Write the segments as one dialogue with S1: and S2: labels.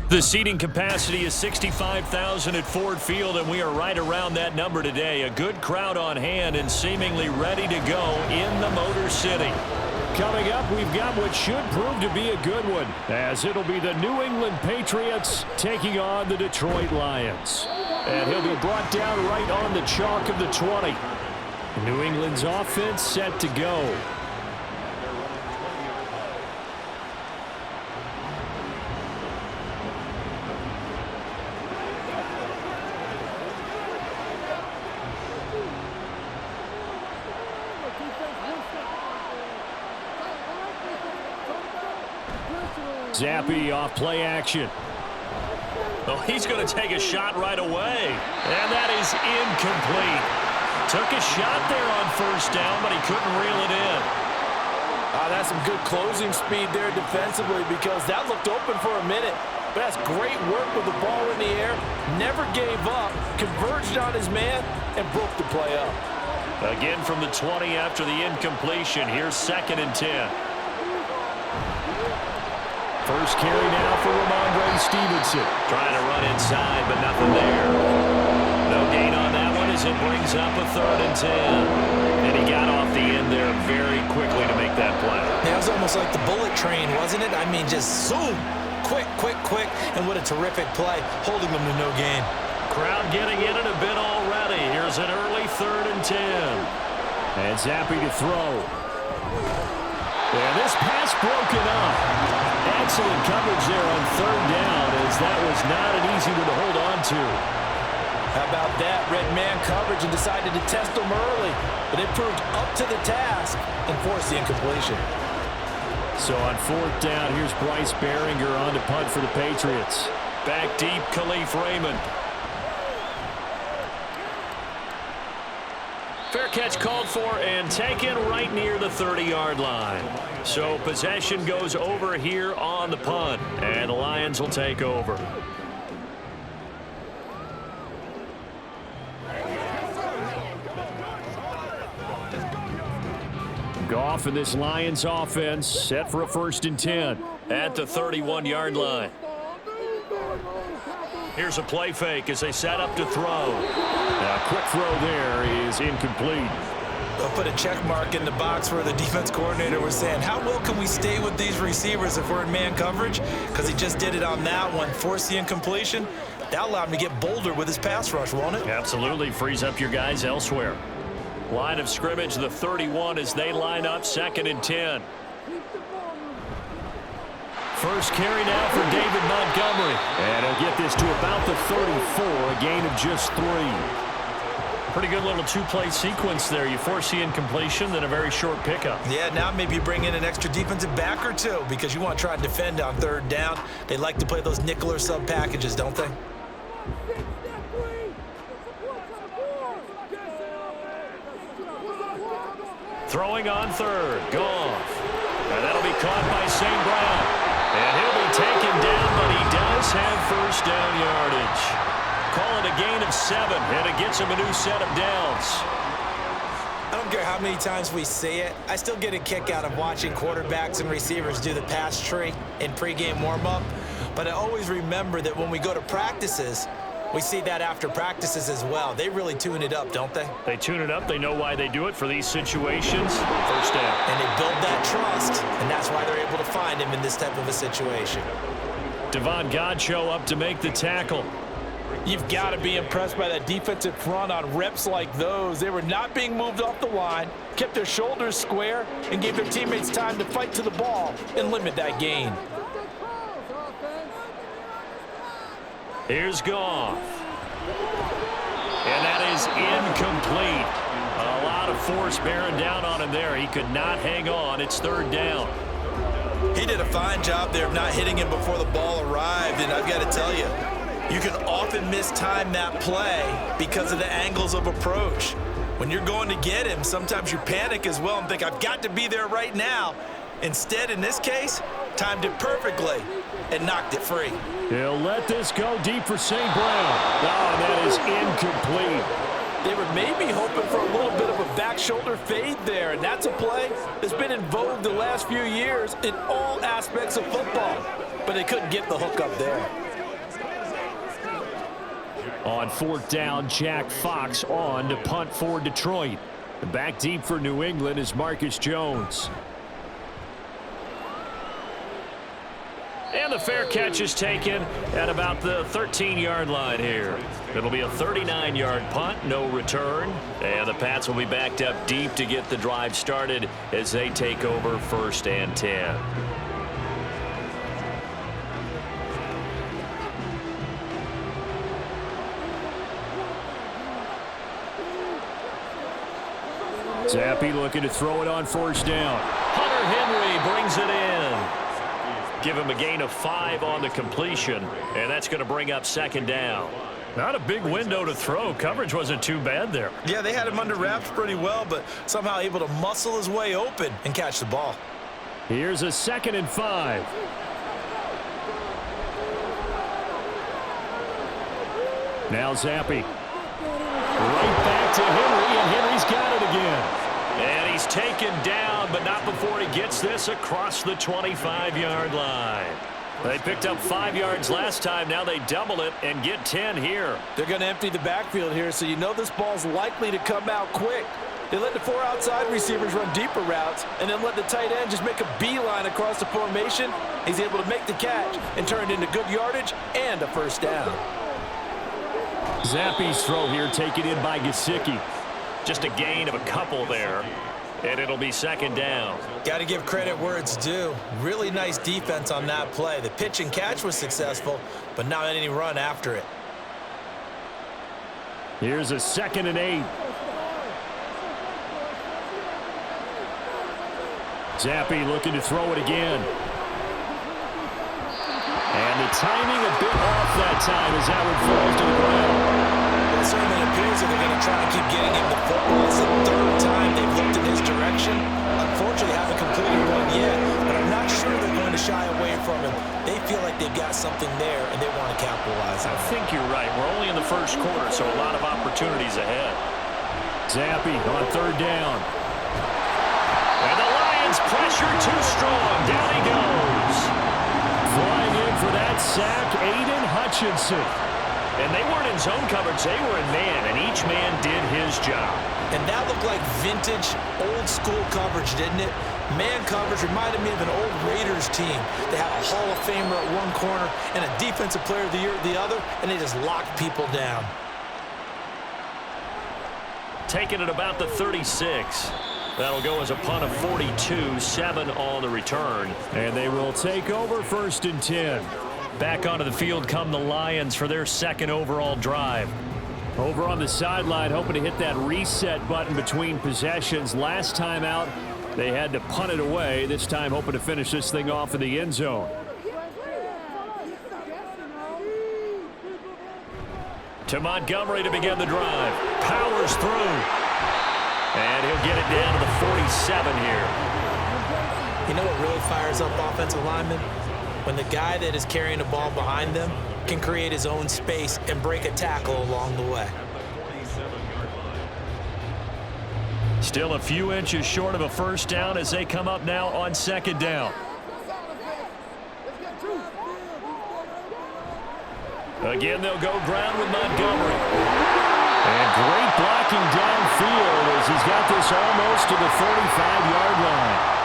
S1: The seating capacity is 65,000 at Ford Field, and we are right around that number today. A good crowd on hand and seemingly ready to go in the Motor City.
S2: Coming up, we've got what should prove to be a good one, as it'll be the New England Patriots taking on the Detroit Lions. And he'll be brought down right on the chalk of the 20. New England's offense set to go. Zappy off play action.
S1: Oh, he's going to take a shot right away. And that is incomplete. Took a shot there on first down, but he couldn't reel it in.
S3: That's some good closing speed there defensively, because that looked open for a minute. But that's great work with the ball in the air. Never gave up. Converged on his man and broke the play up.
S1: Again from the 20 after the incompletion. Here's 2nd and 10.
S2: First carry now for Ramondre Stevenson.
S1: Trying to run inside, but nothing there. No gain on that one as it brings up a 3rd and 10. And he got off the end there very quickly to make that play.
S4: Yeah, it was almost like the bullet train, wasn't it? I mean, just zoom. Quick, and what a terrific play, holding them to no gain.
S1: Crowd getting in it a bit already. Here's an early 3rd and 10.
S2: And Zappy to throw. And this pass broken up. Excellent coverage there on 3rd down, as that was not an easy one to hold on to.
S3: How about that? Red man coverage and decided to test them early. But it proved up to the task and forced the incompletion.
S2: So on 4th down, here's Bryce Behringer on to punt for the Patriots.
S1: Back deep, Khalif Raymond. Fair catch called for and taken right near the 30-yard line. So possession goes over here on the punt, and the Lions will take over.
S2: Goff and this Lions offense set for a 1st and 10.
S1: At the 31-yard line. Here's a play fake as they set up to throw.
S2: A quick throw there is incomplete.
S4: I'll put a check mark in the box where the defense coordinator was saying, how well can we stay with these receivers if we're in man coverage? Because he just did it on that one, forced the incompletion. That allowed him to get bolder with his pass rush, won't it?
S1: Absolutely, frees up your guys elsewhere. Line of scrimmage, the 31 as they line up, 2nd and 10.
S2: First carry now for David Montgomery. And he'll get this to about the 34, a gain of just 3.
S1: Pretty good little 2-play sequence there. You force the incompletion, then a very short pickup.
S4: Yeah, now maybe you bring in an extra defensive back or two, because you want to try and defend on 3rd down. They like to play those nickel or sub packages, don't they?
S1: Throwing on 3rd. Goff. And that'll be caught by St. Brown. And he'll be taken down, but he does have 1st down yardage. Call it a gain of 7, and it gets him a new set of downs.
S4: I don't care how many times we see it. I still get a kick out of watching quarterbacks and receivers do the pass tree in pregame warm-up. But I always remember that when we go to practices, we see that after practices as well. They really tune it up, don't they?
S1: They tune it up. They know why they do it for these situations. 1st down.
S4: And they build that trust, and that's why they're able to find him in this type of a situation.
S1: Devon Godchaux up to make the tackle.
S3: You've got to be impressed by that defensive front on reps like those. They were not being moved off the line, kept their shoulders square, and gave their teammates time to fight to the ball and limit that gain.
S1: Here's Goff. And that is incomplete. A lot of force bearing down on him there. He could not hang on. It's 3rd down.
S4: He did a fine job there of not hitting him before the ball arrived, and I've got to tell you, you can often mistime that play because of the angles of approach. When you're going to get him, sometimes you panic as well and think, I've got to be there right now. Instead, in this case, timed it perfectly and knocked it free.
S2: He'll let this go deep for St. Brown. Oh, that is incomplete.
S3: They were maybe hoping for a little bit of a back shoulder fade there, and that's a play that's been in vogue the last few years in all aspects of football. but they couldn't get the hook up there.
S2: On 4th down, Jack Fox on to punt for Detroit. Back deep for New England is Marcus Jones.
S1: And the fair catch is taken at about the 13-yard line here. It'll be a 39-yard punt, no return. And the Pats will be backed up deep to get the drive started as they take over 1st and 10.
S2: Zappe looking to throw it on 1st down.
S1: Hunter Henry brings it in. Give him a gain of 5 on the completion, and that's going to bring up 2nd down. Not a big window to throw. Coverage wasn't too bad there.
S4: Yeah, they had him under wraps pretty well, but somehow able to muscle his way open and catch the ball.
S2: Here's a 2nd and 5. Now Zappe. Right back to Henry, and Henry's got it again.
S1: And he's taken down, but not before he gets this across the 25-yard line. They picked up 5 yards last time. Now they double it and get 10 here.
S3: They're going to empty the backfield here, so you know this ball's likely to come out quick. They let the 4 outside receivers run deeper routes and then let the tight end just make a beeline across the formation. He's able to make the catch and turn it into good yardage and a 1st down.
S2: Zappe's throw here taken in by Gesicki.
S1: Just a gain of a couple there, and it'll be 2nd down.
S4: Got to give credit where it's due. Really nice defense on that play. The pitch and catch was successful, but not any run after it.
S2: Here's a 2nd and 8. Zappe looking to throw it again. And the timing a bit off that time as that one falls to the ground.
S4: It certainly appears that they're going to try and keep getting him the football. It's the 3rd time they've looked in his direction. Unfortunately, haven't completed one yet, but I'm not sure they're going to shy away from him. They feel like they've got something there, and they want to capitalize on it.
S1: I think you're right. We're only in the 1st quarter, so a lot of opportunities ahead.
S2: Zappe on 3rd down.
S1: And the Lions pressure too strong. Down he goes.
S2: Flying in for that sack, Aiden Hutchinson.
S1: And they weren't in zone coverage. They were in man, and each man did his job.
S4: And that looked like vintage, old-school coverage, didn't it? Man coverage reminded me of an old Raiders team. They had a Hall of Famer at one corner and a Defensive Player of the Year at the other, and they just locked people down.
S1: Taking it about the 36. That'll go as a punt of 42, 7 on the return.
S2: And they will take over 1st and 10.
S1: Back onto the field come the Lions for their 2nd overall drive.
S2: Over on the sideline, hoping to hit that reset button between possessions. Last time out, they had to punt it away. This time, hoping to finish this thing off in the end zone.
S1: To Montgomery to begin the drive. Powers through. And he'll get it down to the 47 here.
S4: You know what really fires up offensive linemen? When the guy that is carrying the ball behind them can create his own space and break a tackle along the way.
S1: Still a few inches short of a 1st down as they come up now on 2nd down. Again, they'll go ground with Montgomery.
S2: And great blocking downfield as he's got this almost to the 45-yard line.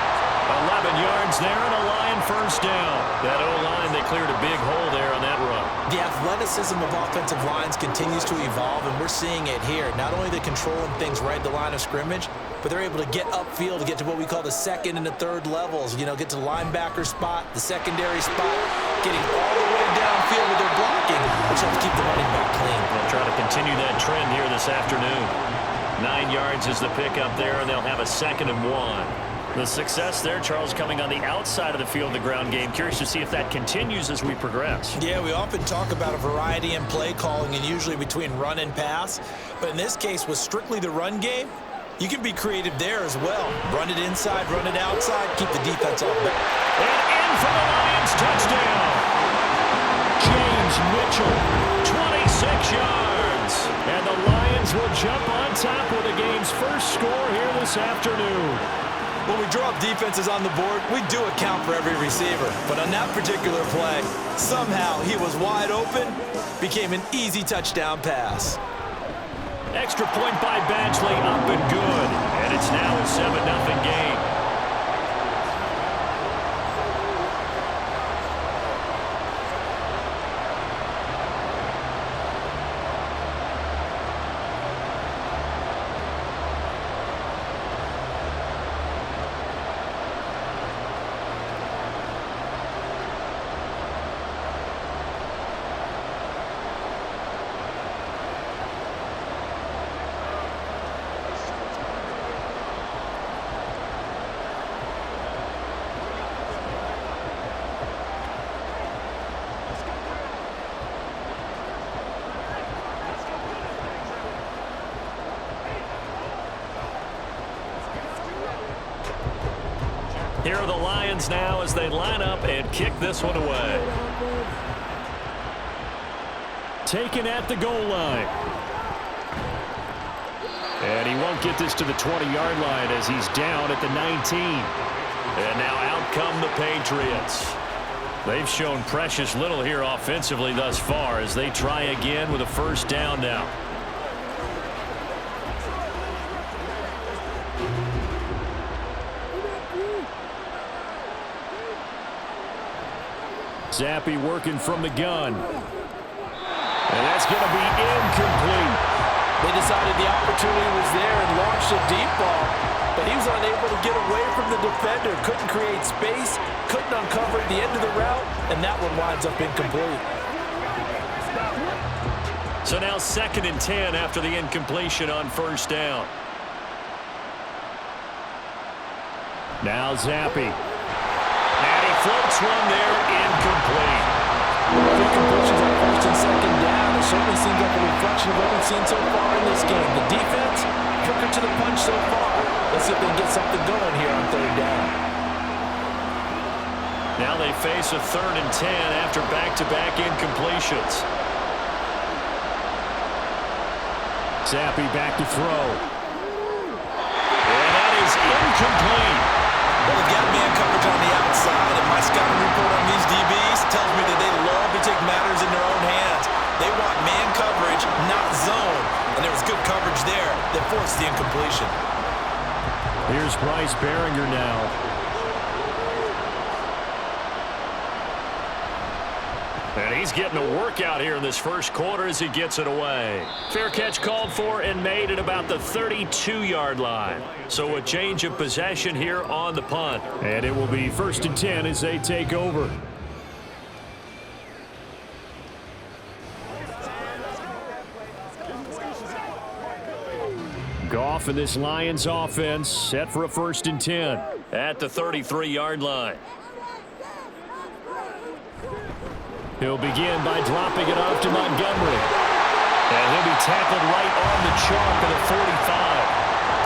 S1: 11 yards there and a Lion 1st down. That O-line, they cleared a big hole there on that run.
S4: The athleticism of offensive lines continues to evolve, and we're seeing it here. Not only are they controlling things right at the line of scrimmage, but they're able to get upfield to get to what we call the 2nd and the 3rd levels. You know, get to the linebacker spot, the secondary spot, getting all the way downfield with their blocking, which helps keep the running back clean.
S1: They'll try to continue that trend here this afternoon. 9 yards is the pickup there, and they'll have a 2nd and 1. The success there, Charles, coming on the outside of the field, the ground game. Curious to see if that continues as we progress.
S4: Yeah, we often talk about a variety in play calling and usually between run and pass. But in this case, with strictly the run game, you can be creative there as well. Run it inside, run it outside, keep the defense off back.
S1: And in for the Lions, touchdown.
S2: James Mitchell,
S1: 26 yards.
S2: And the Lions will jump on top with the game's 1st score here this afternoon.
S4: When we draw up defenses on the board, we do account for every receiver. But on that particular play, somehow he was wide open, became an easy touchdown pass.
S1: Extra point by Badgley, up and good. And it's now a 7-0 game. Here are the Lions now as they line up and kick this one away.
S2: Taken at the goal line. And he won't get this to the 20-yard line as he's down at the 19.
S1: And now out come the Patriots. They've shown precious little here offensively thus far as they try again with a first down now.
S2: Zappi working from the gun. And that's going to be incomplete.
S3: They decided the opportunity was there and launched a deep ball, but he was unable to get away from the defender. Couldn't create space, couldn't uncover at the end of the route, and that one winds up incomplete.
S1: So now 2nd and 10 after the incompletion on first down.
S2: Now Zappi.
S1: And he floats one there, incomplete.
S3: Incompletions on 1st and 2nd down. It certainly seems like a reflection of what we've seen so far in this game. The defense, quicker to the punch so far. Let's see if they can get something going here on 3rd down.
S1: Now they face a 3rd and 10 after back-to-back incompletions.
S2: Zappi back to throw.
S1: And that is incomplete.
S4: Well, they've got man coverage on the outside, and my scouting report on these DBs tells me that they love to take matters in their own hands. They want man coverage, not zone. And there was good coverage there that forced the incompletion.
S2: Here's Bryce Behringer now.
S1: And he's getting a workout here in this first quarter as he gets it away. Fair catch called for and made at about the 32-yard line. So a change of possession here on the punt.
S2: And it will be 1st and 10 as they take over. Goff and this Lions offense set for a 1st and 10.
S1: At the 33-yard line.
S2: He'll begin by dropping it off to Montgomery.
S1: And he'll be tackled right on the chalk of the 45.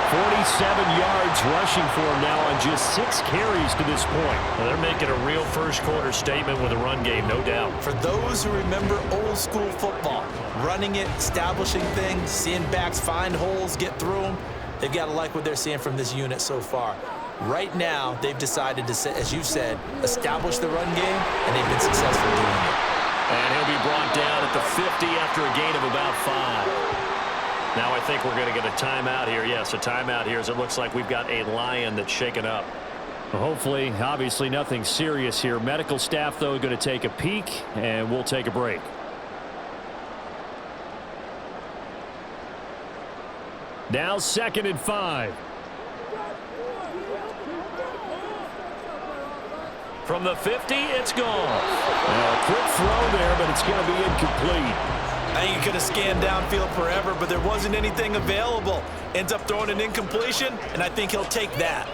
S2: 47 yards rushing for him now on just 6 carries to this point.
S1: Well, they're making a real first quarter statement with a run game, no doubt.
S4: For those who remember old school football, running it, establishing things, seeing backs find holes, get through them, they've got to like what they're seeing from this unit so far. Right now, they've decided to, as you said, establish the run game, and they've been successful doing it.
S1: And he'll be brought down at the 50 after a gain of about 5. Now I think we're going to get a timeout here. Yes, a timeout here as it looks like we've got a Lion that's shaken up.
S2: Well, hopefully, obviously nothing serious here. Medical staff, though, going to take a peek, and we'll take a break. Now 2nd and 5.
S1: From the 50, it's gone.
S2: A quick throw there, but it's going to be incomplete.
S4: I think he could have scanned downfield forever, but there wasn't anything available. Ends up throwing an incompletion, and I think he'll take that.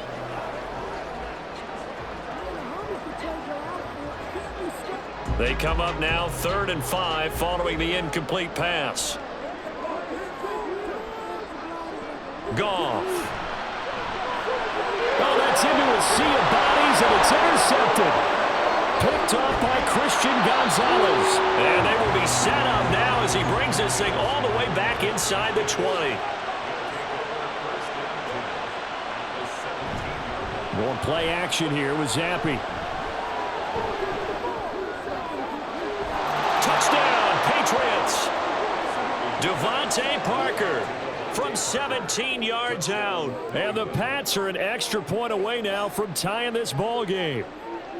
S1: They come up now 3rd and 5 following the incomplete pass. Goff.
S2: Oh, that's into a sea of bodies, and it's intercepted. Picked off by Christian Gonzalez.
S1: And they will be set up now as he brings this thing all the way back inside the 20.
S2: Going play action here with Zappi.
S1: Touchdown, Patriots. Devontae Parker from 17 yards out.
S2: And the Pats are an extra point away now from tying this ball game.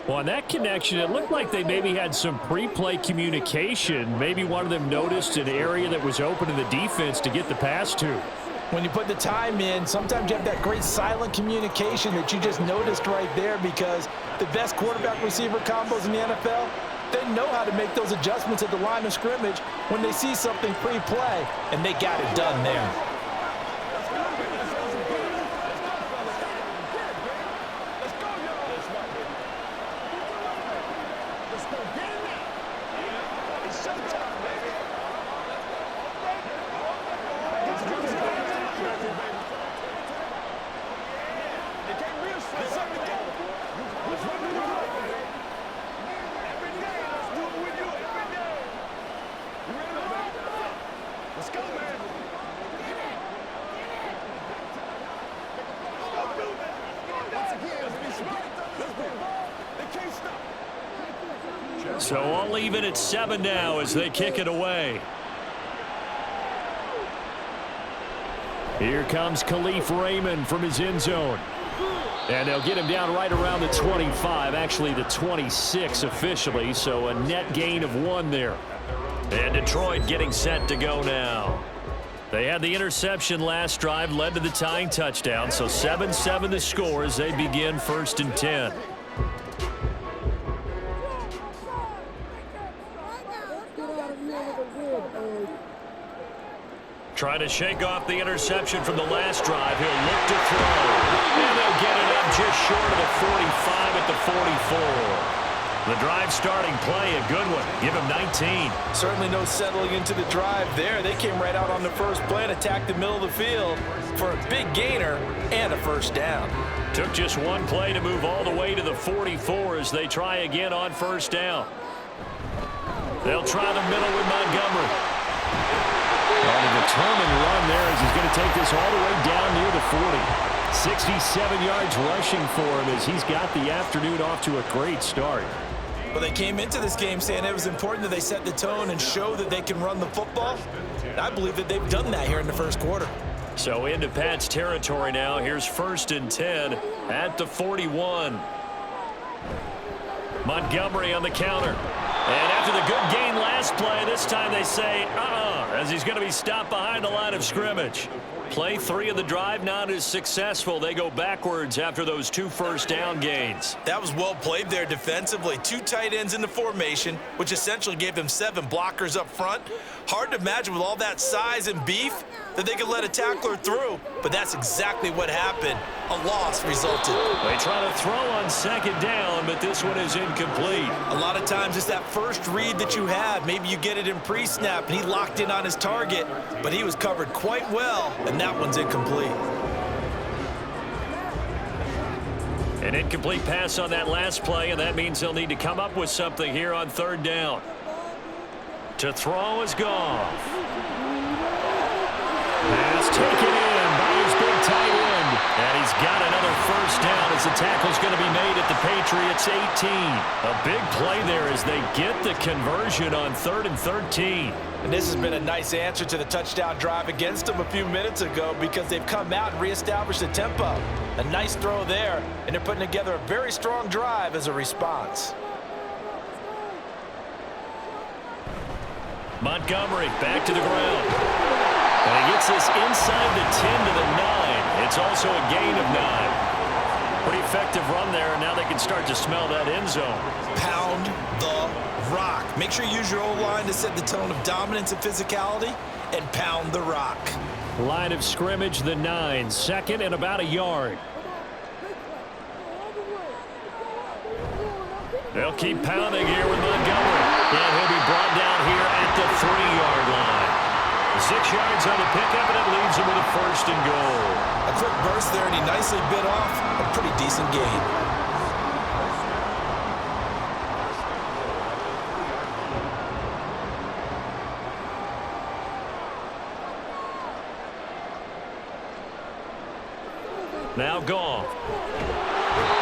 S2: Well, on that connection, it looked like they maybe had some pre-play communication. Maybe one of them noticed an area that was open in the defense to get the pass to.
S3: When you put the time in, sometimes you have that great silent communication that you just noticed right there, because the best quarterback-receiver combos in the NFL, they know how to make those adjustments at the line of scrimmage when they see something pre-play, and they got it done there.
S1: So all even at 7 now as they kick it away.
S2: Here comes Khalif Raymond from his end zone. And they'll get him down right around the 25, actually the 26 officially, so a net gain of 1 there.
S1: And Detroit getting set to go now. They had the interception last drive, led to the tying touchdown, so 7-7 the score as they begin 1st and 10. Trying to shake off the interception from the last drive. He'll look to throw. And they'll get it up just short of the 45 at the 44. The drive starting play, a good one. Give him 19.
S3: Certainly no settling into the drive there. They came right out on the first play and attacked the middle of the field for a big gainer and a first down.
S1: Took just one play to move all the way to the 44 as they try again on first down. They'll try the middle with Montgomery.
S2: On a determined run there as he's going to take this all the way down near the 40. 67 yards rushing for him as he's got the afternoon off to a great start.
S4: Well, they came into this game saying it was important that they set the tone and show that they can run the football. And I believe that they've done that here in the first quarter.
S1: So into Pat's territory now. Here's 1st and 10 at the 41. Montgomery on the counter. And after the good gain last play, this time they say, as he's going to be stopped behind the line of scrimmage. Play 3 of the drive not as successful. They go backwards after those 2 first down gains.
S4: That was well played there defensively. 2 tight ends in the formation, which essentially gave them 7 blockers up front. Hard to imagine with all that size and beef that they could let a tackler through, but that's exactly what happened. A loss resulted.
S1: They try to throw on 2nd down, but this one is incomplete.
S4: A lot of times it's that first read that you have. Maybe you get it in pre-snap, and he locked in on his target, but he was covered quite well, and that one's incomplete.
S1: An incomplete pass on that last play, and that means they'll need to come up with something here on 3rd down. To throw is Goff.
S2: Pass taken in by his big tight end.
S1: And he's got another first down as the tackle's going to be made at the Patriots 18. A big play there as they get the conversion on 3rd and 13.
S3: And this has been a nice answer to the touchdown drive against them a few minutes ago, because they've come out and reestablished the tempo. A nice throw there, and they're putting together a very strong drive as a response.
S1: Montgomery back to the ground. And he gets this inside the 10 to the 9. It's also a gain of 9. Pretty effective run there, and now they can start to smell that end zone.
S4: Pound the rock. Make sure you use your O-line to set the tone of dominance and physicality, and pound the rock.
S2: Line of scrimmage, the 9. 2nd and about a yard.
S1: They'll keep pounding here with Montgomery. And he'll be brought down here at the 3-yard line. 6 yards on the pickup, and it leaves him with a 1st and goal.
S4: A quick burst there, and he nicely bit off a pretty decent gain.
S1: Now Goff.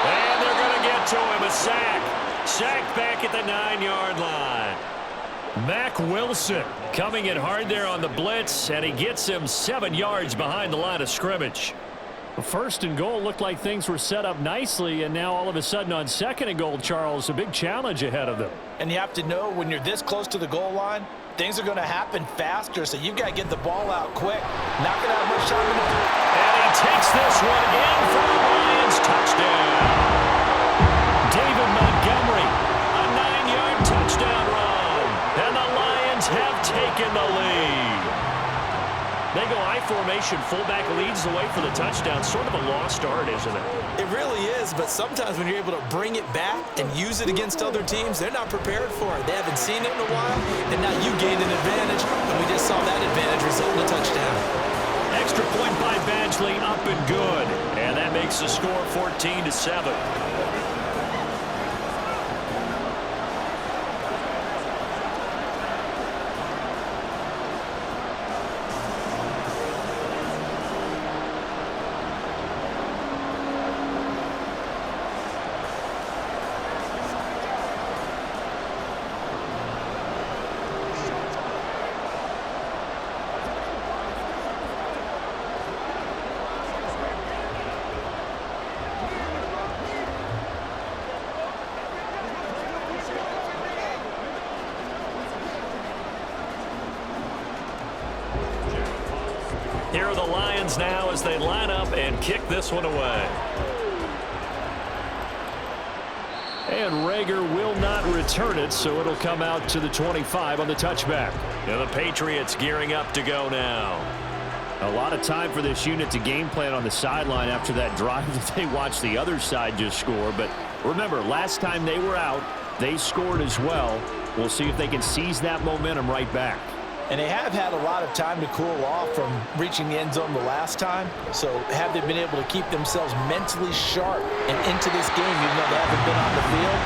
S1: And they're going to get to him. A sack. Sacked back at the 9-yard line.
S2: Mack Wilson coming in hard there on the blitz, and he gets him 7 yards behind the line of scrimmage. First and goal looked like things were set up nicely, and now all of a sudden on second and goal, Charles, a big challenge ahead of them.
S3: And you have to know when you're this close to the goal line, things are going to happen faster, so you've got to get the ball out quick. Not going to have much time in the field.
S1: And he takes this one in for the Lions. Touchdown.
S2: David Montgomery.
S1: A 9-yard touchdown run. And the Lions have taken the lead.
S2: They go I formation. Fullback leads the way for the touchdown. Sort of a lost art, isn't it?
S4: It really is, but sometimes when you're able to bring it back and use it against other teams, they're not prepared for it. They haven't seen it in a while, and now you gained an advantage, and we just saw that advantage result in a touchdown.
S1: Extra point by Badgley, up and good. And that makes the score 14-7. Here are the Lions now as they line up and kick this one away.
S2: And Rager will not return it, so it'll come out to the 25 on the touchback.
S1: And the Patriots gearing up to go now.
S2: A lot of time for this unit to game plan on the sideline after that drive that they watched the other side just score. But remember, last time they were out, they scored as well. We'll see if they can seize that momentum right back.
S3: And they have had a lot of time to cool off from reaching the end zone the last time. So have they been able to keep themselves mentally sharp and into this game, even though they haven't been on the field?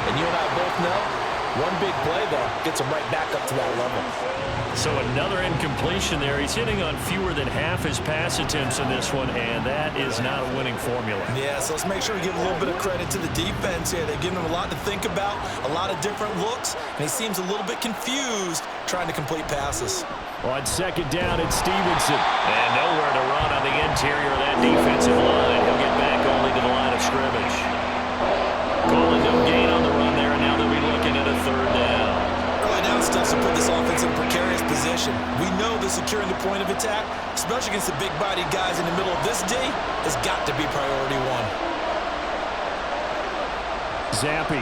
S3: And you and I both know, one big play, though, gets them right back up to that level.
S1: So another incompletion there. He's hitting on fewer than half his pass attempts in this one, and that is not a winning formula.
S4: Yeah, so let's make sure we give a little bit of credit to the defense here. They've given him a lot to think about, a lot of different looks, and he seems a little bit confused trying to complete passes.
S2: On second down, it's Stevenson.
S1: And nowhere to run on the interior of that defensive line. He'll get back only to the line of scrimmage. Calling no gain on the run there, and now they'll be looking at a third down.
S4: Early down stuff to put this offense in a precarious position. We know that securing the point of attack, especially against the big-bodied guys in the middle of this D, has got to be priority one.
S2: Zappi.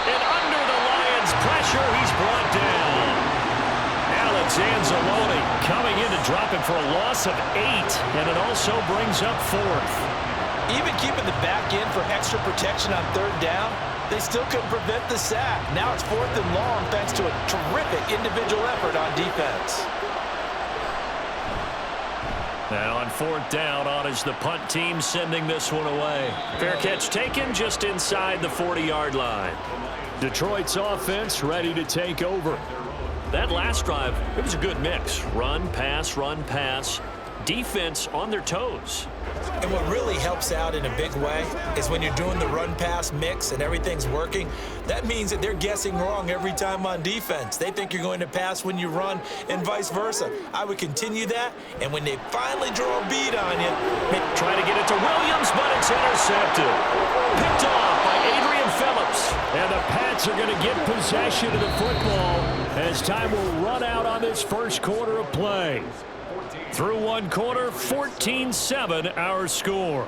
S1: And under the Lions' pressure, he's brought down. Alex Anzalone coming in to drop him for a loss of 8, and it also brings up 4th.
S3: Even keeping the back end for extra protection on third down, they still couldn't prevent the sack. Now it's 4th and long thanks to a terrific individual effort on defense.
S1: Now on 4th down, on is the punt team sending this one away. Fair catch taken just inside the 40-yard line.
S2: Detroit's offense ready to take over.
S1: That last drive, it was a good mix. Run, pass, defense on their toes.
S4: And what really helps out in a big way is when you're doing the run-pass mix and everything's working, that means that they're guessing wrong every time on defense. They think you're going to pass when you run and vice versa. I would continue that, and when they finally draw a bead on you,
S1: try to get it to Williams, but it's intercepted. Picked off by Adrian Phillips.
S2: And the Pats are going to get possession of the football as time will run out on this first quarter of play. Through one quarter, 14-7 our score.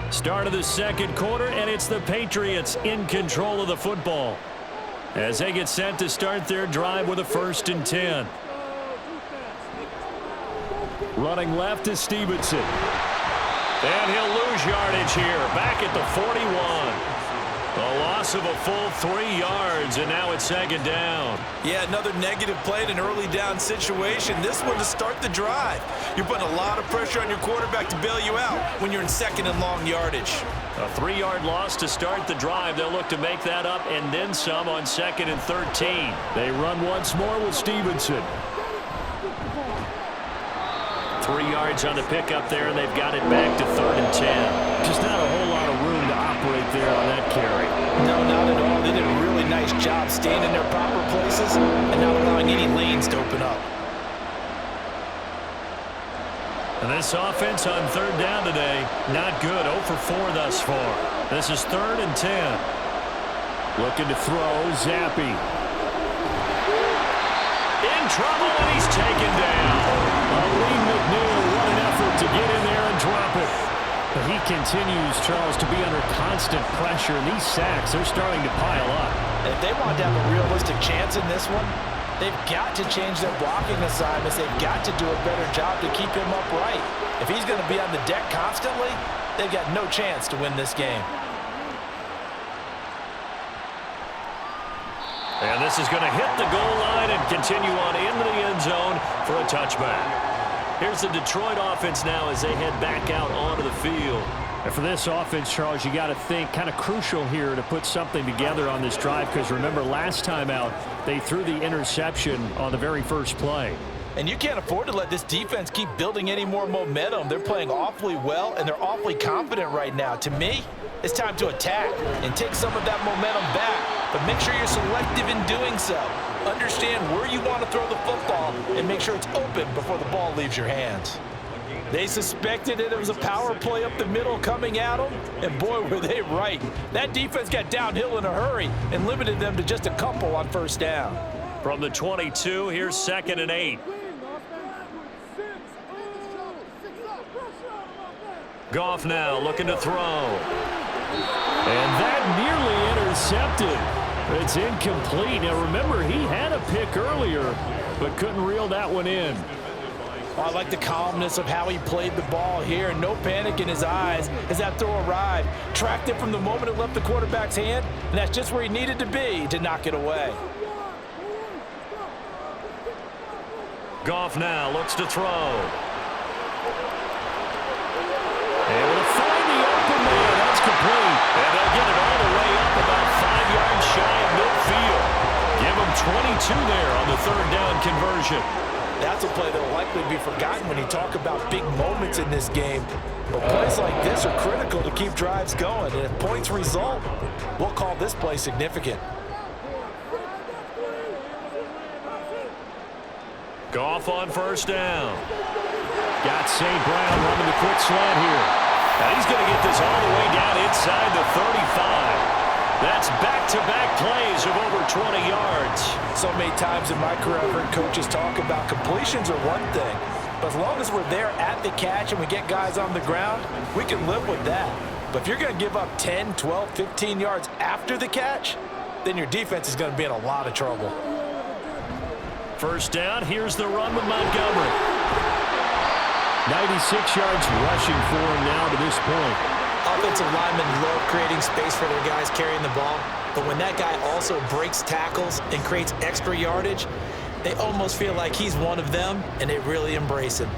S2: Start of the second quarter, and it's the Patriots in control of the football as they get set to start their drive with a 1st and 10. Running left is Stevenson.
S1: And he'll lose yardage here, back at the 41. A loss of a full 3 yards, and now it's 2nd down.
S4: Yeah, another negative play in an early down situation. This one to start the drive. You're putting a lot of pressure on your quarterback to bail you out when you're in 2nd and long yardage.
S1: A 3-yard loss to start the drive. They'll look to make that up and then some on 2nd and 13.
S2: They run once more with Stevenson.
S1: 3 yards on the pickup there, and they've got it back to 3rd and 10.
S2: Just not a whole lot of room to operate there on that carry.
S3: No, not at all. They did a really nice job staying in their proper places and not allowing any lanes to open up.
S1: And this offense on 3rd down today, not good. 0 for 4 thus far. This is 3rd and 10.
S2: Looking to throw, Zappi.
S1: In trouble, and he's taken down.
S2: Lee McNeil, what an effort to get in there and drop it. But he continues, Charles, to be under constant pressure. And these sacks, they're starting to pile up.
S3: If they want to have a realistic chance in this one, they've got to change their blocking assignments. They've got to do a better job to keep him upright. If he's going to be on the deck constantly, they've got no chance to win this game.
S1: And this is going to hit the goal line and continue on into the end zone for a touchback. Here's the Detroit offense now as they head back out onto the field.
S2: And for this offense, Charles, you got to think kind of crucial here to put something together on this drive, because remember last time out they threw the interception on the very first play.
S3: And you can't afford to let this defense keep building any more momentum. They're playing awfully well, and they're awfully confident right now. To me, it's time to attack and take some of that momentum back, but make sure you're selective in doing so. Understand where you want to throw the football and make sure it's open before the ball leaves your hands. They suspected it was a power play up the middle coming at them, and boy, were they right. That defense got downhill in a hurry and limited them to just a couple on 1st down.
S1: From the 22, here's 2nd and 8. Goff now looking to throw.
S2: And that nearly intercepted. It's incomplete. Now remember, he had a pick earlier, but couldn't reel that one in.
S3: I like the calmness of how he played the ball here, and no panic in his eyes as that throw arrived. Tracked it from the moment it left the quarterback's hand, and that's just where he needed to be to knock it away.
S1: Goff now looks to throw. Able to find the open man. That's complete. And they'll get it all the way up about 5 yards shy of midfield. Give them 22 there on the 3rd down conversion.
S3: That's a play that will likely be forgotten when you talk about big moments in this game. But plays like this are critical to keep drives going. And if points result, we'll call this play significant.
S1: Goff on 1st down.
S2: Got St. Brown running the quick slant here.
S1: And he's going to get this all the way down inside the 35. That's back-to-back plays of over 20 yards.
S3: So many times in my career, I've heard coaches talk about completions are one thing. But as long as we're there at the catch and we get guys on the ground, we can live with that. But if you're going to give up 10, 12, 15 yards after the catch, then your defense is going to be in a lot of trouble.
S1: 1st down, here's the run with Montgomery.
S2: 96 yards rushing for him now to this point.
S5: Offensive linemen love creating space for their guys carrying the ball, but when that guy also breaks tackles and creates extra yardage, they almost feel like he's one of them, and they really embrace him.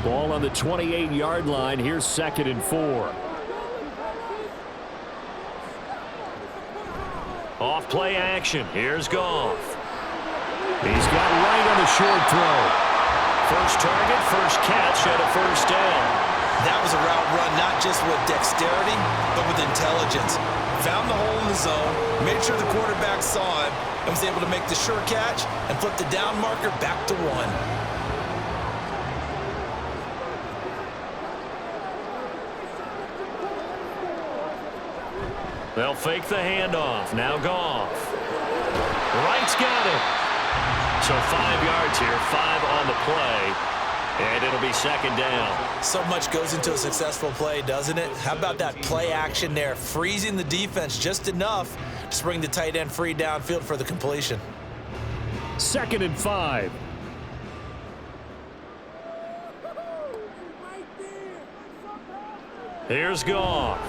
S2: Ball on the 28-yard line. Here's 2nd and 4.
S1: Off play action. Here's Goff.
S2: He's got right on the short throw.
S1: First target, first catch at a 1st down.
S4: That was a route run not just with dexterity, but with intelligence. Found the hole in the zone, made sure the quarterback saw him, and was able to make the sure catch and flip the down marker back to 1.
S1: They'll fake the handoff. Now Goff. Wright's got it. So 5 yards here, 5 on the play. And it'll be 2nd down.
S4: So much goes into a successful play, doesn't it? How about that play action there, freezing the defense just enough to bring the tight end free downfield for the completion.
S2: 2nd and 5.
S1: Here's Goff.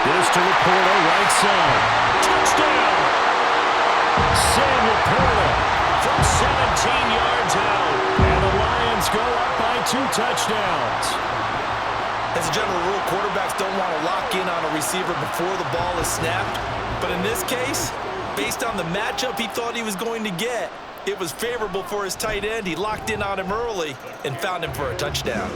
S2: This to Laporta, right side.
S1: Touchdown!
S2: Sam Laporta
S1: From 17 yards out.
S2: And the Lions go up by 2 touchdowns.
S4: As a general rule, quarterbacks don't want to lock in on a receiver before the ball is snapped. But in this case, Based on the matchup he thought he was going to get, it was favorable for his tight end. He locked in on him early and found him for a touchdown.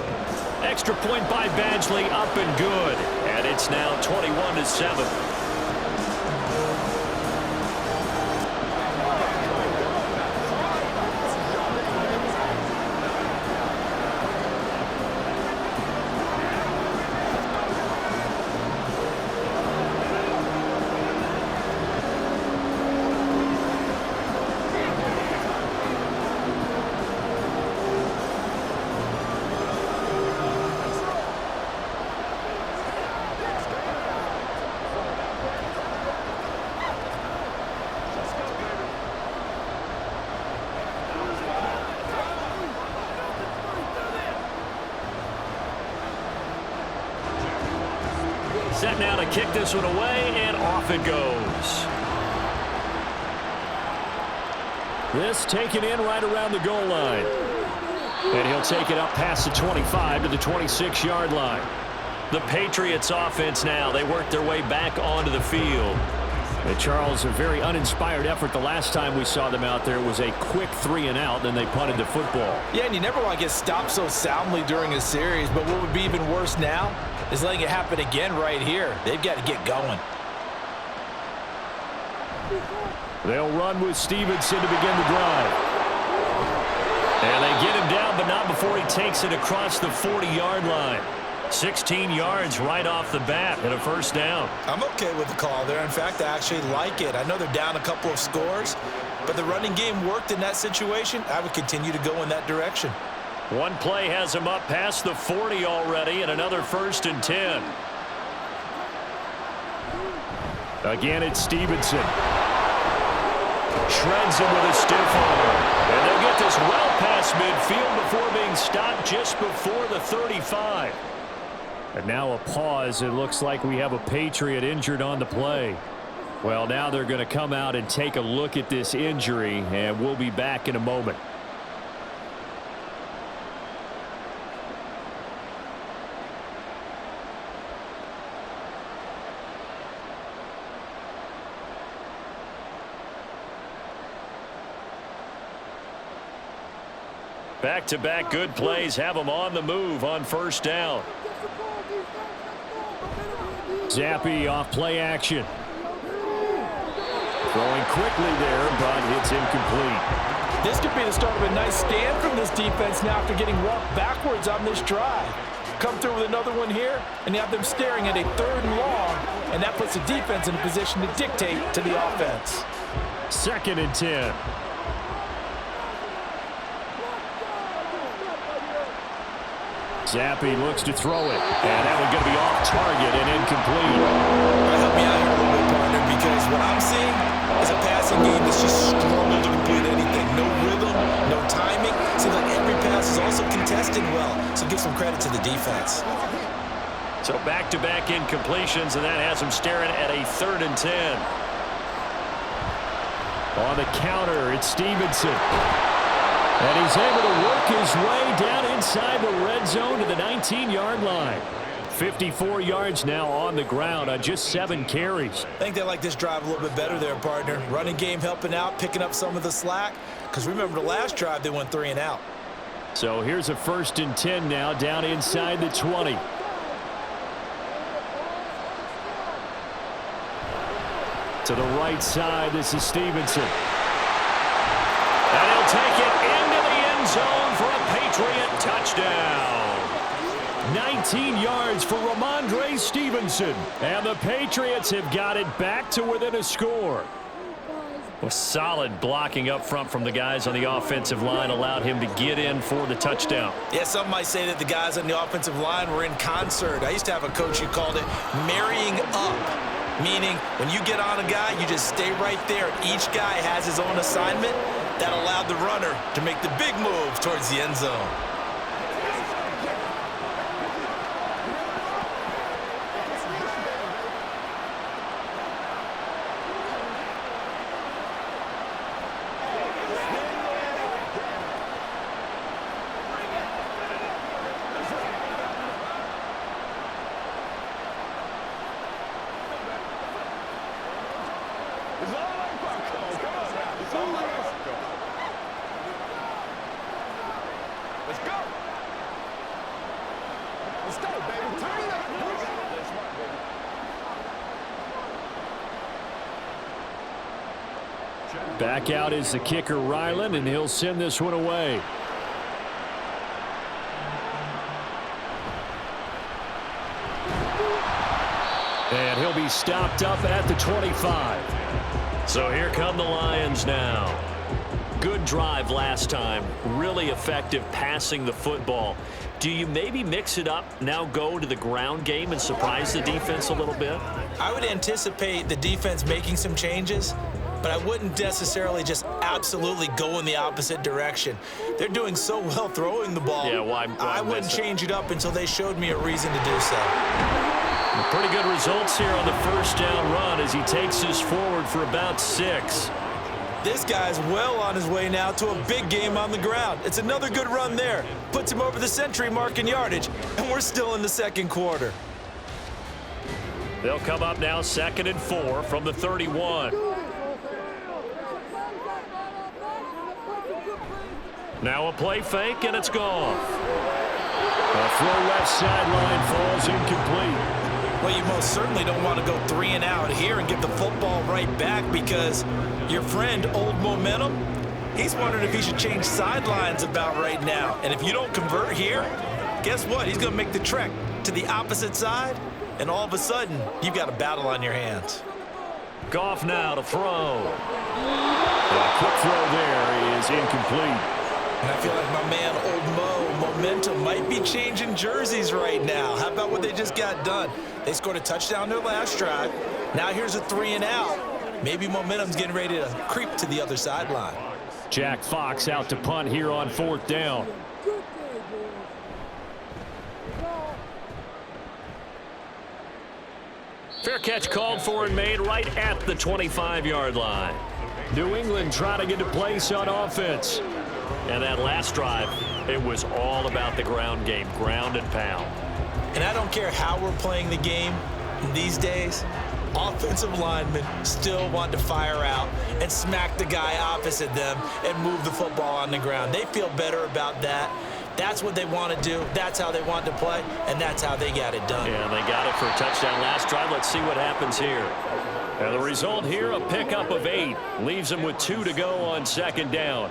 S2: Extra point by Badgley, up and good.
S1: And it's now 21-7. Set now to kick this one away, and off it goes.
S2: This taken in right around the goal line. And he'll take it up past the 25 to the 26-yard line.
S1: The Patriots offense now, they work their way back onto the field.
S2: And Charles, a very uninspired effort the last time we saw them out there. It was a quick 3-and-out, then they punted the football.
S3: Yeah, and you never want to get stopped so soundly during a series, but what would be even worse now is letting it happen again right here. They've got to get going.
S2: They'll run with Stevenson to begin the drive.
S1: And they get him down, but not before he takes it across the 40-yard line. 16 yards right off the bat and a first down.
S4: I'm okay with the call there. In fact, I actually like it. I know they're down a couple of scores, but the running game worked in that situation. I would continue to go in that direction.
S1: One play has him up past the 40 already, and another 1st and 10.
S2: Again, it's Stevenson.
S1: Shreds him with a stiff arm. And they'll get this well past midfield before being stopped just before the 35.
S2: And now a pause. It looks like we have a Patriot injured on the play. Well, now they're going to come out and take a look at this injury, and we'll be back in a moment.
S1: Back-to-back good plays have them on the move on first down.
S2: Zappy off play action. Throwing quickly there, but it's incomplete.
S3: This could be the start of a nice stand from this defense now after getting walked backwards on this drive. Come through with another one here, and you have them staring at a 3rd and long, and that puts the defense in a position to dictate to the offense.
S2: 2nd and 10. Zappy looks to throw it, and that one's going to be off target and incomplete.
S4: Help me out here a little bit, partner, because what I'm seeing is a passing game that's just struggled to complete anything. No rhythm, no timing. Seems like every pass is also contested well, so give some credit to the defense.
S1: So back-to-back incompletions, and that has them staring at a 3rd and 10.
S2: On the counter, it's Stevenson. And he's able to work his way down inside the red zone to the 19-yard line. 54 yards now on the ground on just 7 carries.
S4: I think they like this drive a little bit better there, partner. Running game helping out, picking up some of the slack. Because remember the last drive, they went 3-and-out.
S2: So here's a 1st and 10 now down inside the 20. To the right side, this is Stevenson.
S1: And he'll take it into the end zone for a Patriot touchdown.
S2: 19 yards for Ramondre Stevenson. And the Patriots have got it back to within a score.
S1: Well, solid blocking up front from the guys on the offensive line allowed him to get in for the touchdown.
S4: Yeah, some might say that the guys on the offensive line were in concert. I used to have a coach who called it marrying up, meaning when you get on a guy, you just stay right there. Each guy has his own assignment. That allowed the runner to make the big move towards the end zone.
S2: Back out is the kicker, Ryland, and he'll send this one away. And he'll be stopped up at the 25.
S1: So here come the Lions now. Good drive last time. Really effective passing the football. Do you maybe mix it up, now go to the ground game and surprise the defense a little bit?
S5: I would anticipate the defense making some changes, but I wouldn't necessarily just absolutely go in the opposite direction. They're doing so well throwing the ball.
S1: Yeah, why
S5: I wouldn't change it up until they showed me a reason to do so.
S1: Pretty good results here on the first down run as he takes this forward for about 6.
S5: This guy's well on his way now to a big game on the ground. It's another good run there. Puts him over the century mark in yardage, and we're still in the second quarter.
S1: They'll come up now 2nd and 4 from the 31. Now a play fake, and it's gone.
S2: A throw left sideline falls incomplete.
S5: Well, you most certainly don't want to go 3 and out here and get the football right back because your friend, Old Momentum, he's wondering if he should change sidelines about right now. And if you don't convert here, guess what? He's going to make the trek to the opposite side, and all of a sudden, you've got a battle on your hands.
S1: Goff now to throw.
S2: A quick throw there is incomplete.
S5: And I feel like my man, Old Momentum, might be changing jerseys right now. How about what they just got done? They scored a touchdown their last drive. Now here's a 3 and out. Maybe Momentum's getting ready to creep to the other sideline.
S2: Jack Fox out to punt here on 4th down.
S1: Fair catch called for and made right at the 25-yard line.
S2: New England trying to get to place on offense.
S1: And that last drive, it was all about the ground game, ground and pound.
S5: And I don't care how we're playing the game these days, offensive linemen still want to fire out and smack the guy opposite them and move the football on the ground. They feel better about that. That's what they want to do. That's how they want to play, and that's how they got it done.
S1: Yeah, they got it for a touchdown last drive. Let's see what happens here. And the result here, a pickup of 8. Leaves them with 2 to go on 2nd down.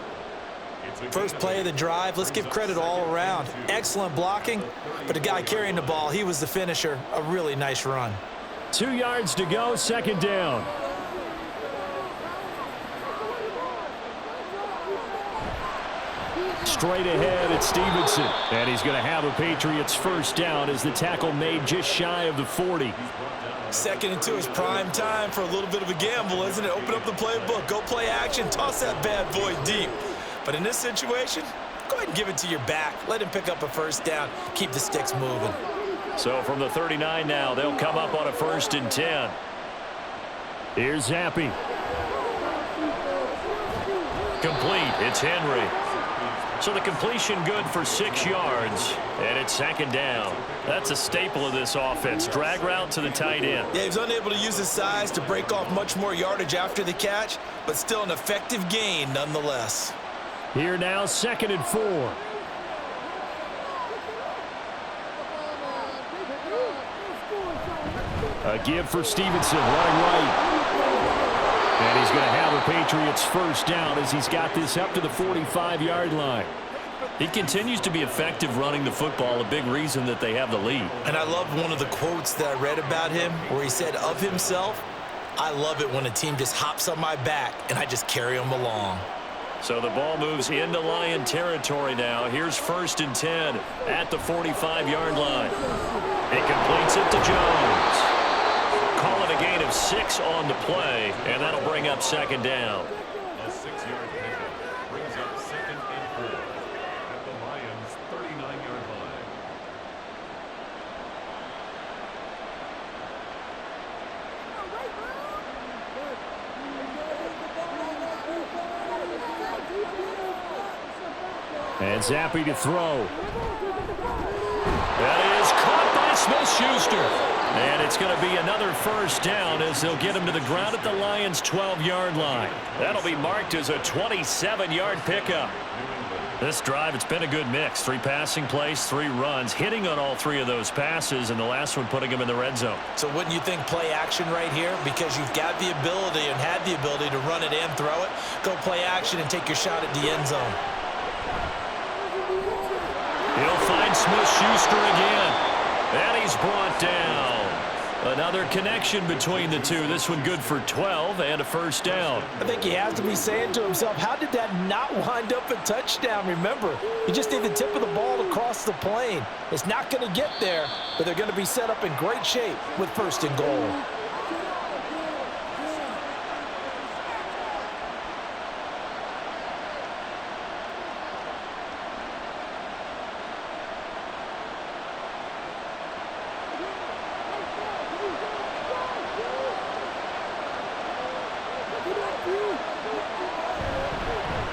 S5: First play of the drive, let's give credit all around. Excellent blocking, but the guy carrying the ball, he was the finisher. A really nice run.
S2: 2 yards to go, 2nd down. Straight ahead, it's Stevenson. And he's going to have a Patriots first down as the tackle made just shy of the 40.
S5: 2nd and 2 is prime time for a little bit of a gamble, isn't it? Open up the playbook, go play action, toss that bad boy deep. But in this situation, go ahead and give it to your back. Let him pick up a first down. Keep the sticks moving.
S1: So from the 39 now, they'll come up on a 1st and 10.
S2: Here's Zappe.
S1: Complete. It's Henry. So the completion good for 6 yards, and it's 2nd down. That's a staple of this offense. Drag route to the tight end.
S5: Yeah, he was unable to use his size to break off much more yardage after the catch, but still an effective gain nonetheless.
S2: Here now, 2nd and 4. A give for Stevenson, running right. And he's going to have a Patriots first down as he's got this up to the 45-yard line.
S1: He continues to be effective running the football, a big reason that they have the lead.
S5: And I love one of the quotes that I read about him where he said of himself, "I love it when a team just hops on my back and I just carry them along."
S1: So the ball moves into Lion territory now. Here's 1st and 10 at the 45-yard line. He completes it to Jones. Call it a gain of 6 on the play, and that'll bring up 2nd down.
S6: A 6-yard pickup brings up 2nd and 4 at the Lions' 39-yard line.
S2: And Zappe to throw.
S1: That is caught by Smith-Schuster. And it's going to be another first down as they'll get him to the ground at the Lions' 12-yard line. That'll be marked as a 27-yard pickup. This drive, it's been a good mix. 3 passing plays, 3 runs, hitting on all 3 of those passes, and the last one putting him in the red zone.
S5: So wouldn't you think play action right here? Because you've got the ability and had the ability to run it and throw it. Go play action and take your shot at the end zone.
S1: He'll find Smith-Schuster again. And he's brought down. Another connection between the two. This one good for 12 and a first down.
S5: I think he has to be saying to himself, how did that not wind up a touchdown? Remember, you just need the tip of the ball to cross the plane. It's not going to get there, but they're going to be set up in great shape with first and goal.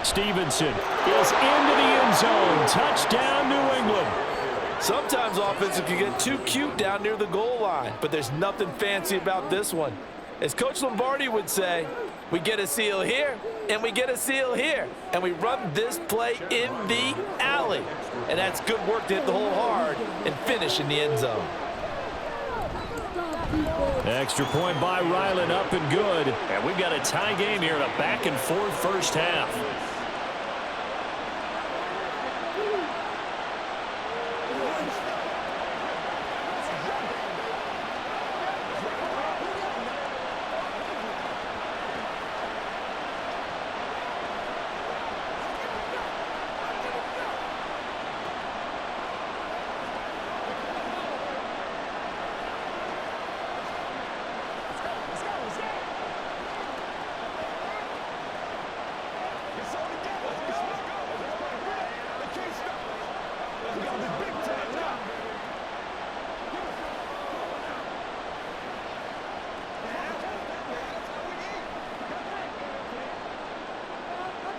S2: Stevenson is into the end zone. Touchdown, New England.
S3: Sometimes offenses can get too cute down near the goal line, but there's nothing fancy about this one. As Coach Lombardi would say, we get a seal here, and we get a seal here, and we run this play in the alley. And that's good work to hit the hole hard and finish in the end zone.
S2: Extra point by Ryland, up and good.
S1: And we've got a tie game here in a back-and-forth first half.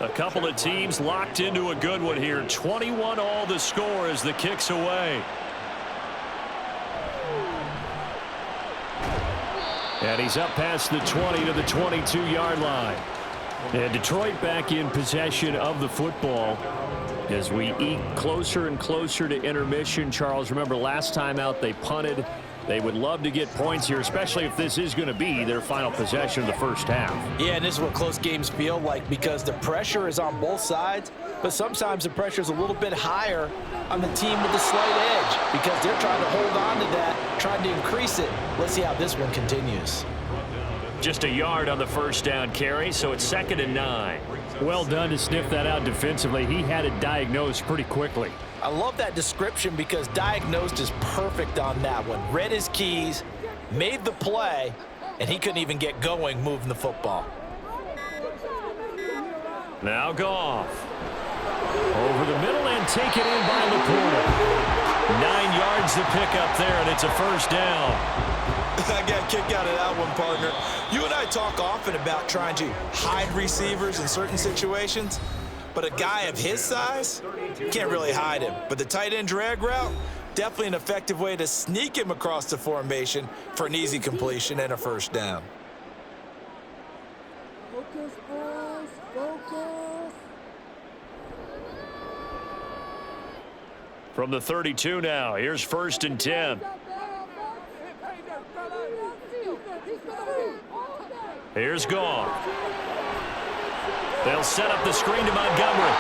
S1: A couple of teams locked into a good one here. 21 all the score as the kick's away.
S2: And he's up past the 20 to the 22-yard line. And Detroit back in possession of the football as we eke closer and closer to intermission. Charles, remember last time out they punted. They would love to get points here, especially if this is going to be their final possession of the first half.
S5: Yeah, and this is what close games feel like because the pressure is on both sides, but sometimes the pressure is a little bit higher on the team with the slight edge because they're trying to hold on to that, trying to increase it. Let's see how this one continues.
S1: Just a yard on the first down carry, so it's 2nd and 9.
S2: Well done to sniff that out defensively. He had it diagnosed pretty quickly.
S5: I love that description because diagnosed is perfect on that one. Read his keys, made the play, and he couldn't even get going moving the football.
S1: Now Goff.
S2: Over the middle and taken in by LaPorta.
S1: 9 yards to pick up there, and it's a first down.
S4: I got a kick out of that one, partner. You and I talk often about trying to hide receivers in certain situations, but a guy of his size, you can't really hide him. But the tight end drag route, definitely an effective way to sneak him across the formation for an easy completion and a first down.
S7: Focus, boys, focus.
S1: From the 32 now, here's 1st and 10. Here's Goff. They'll set up the screen to Montgomery.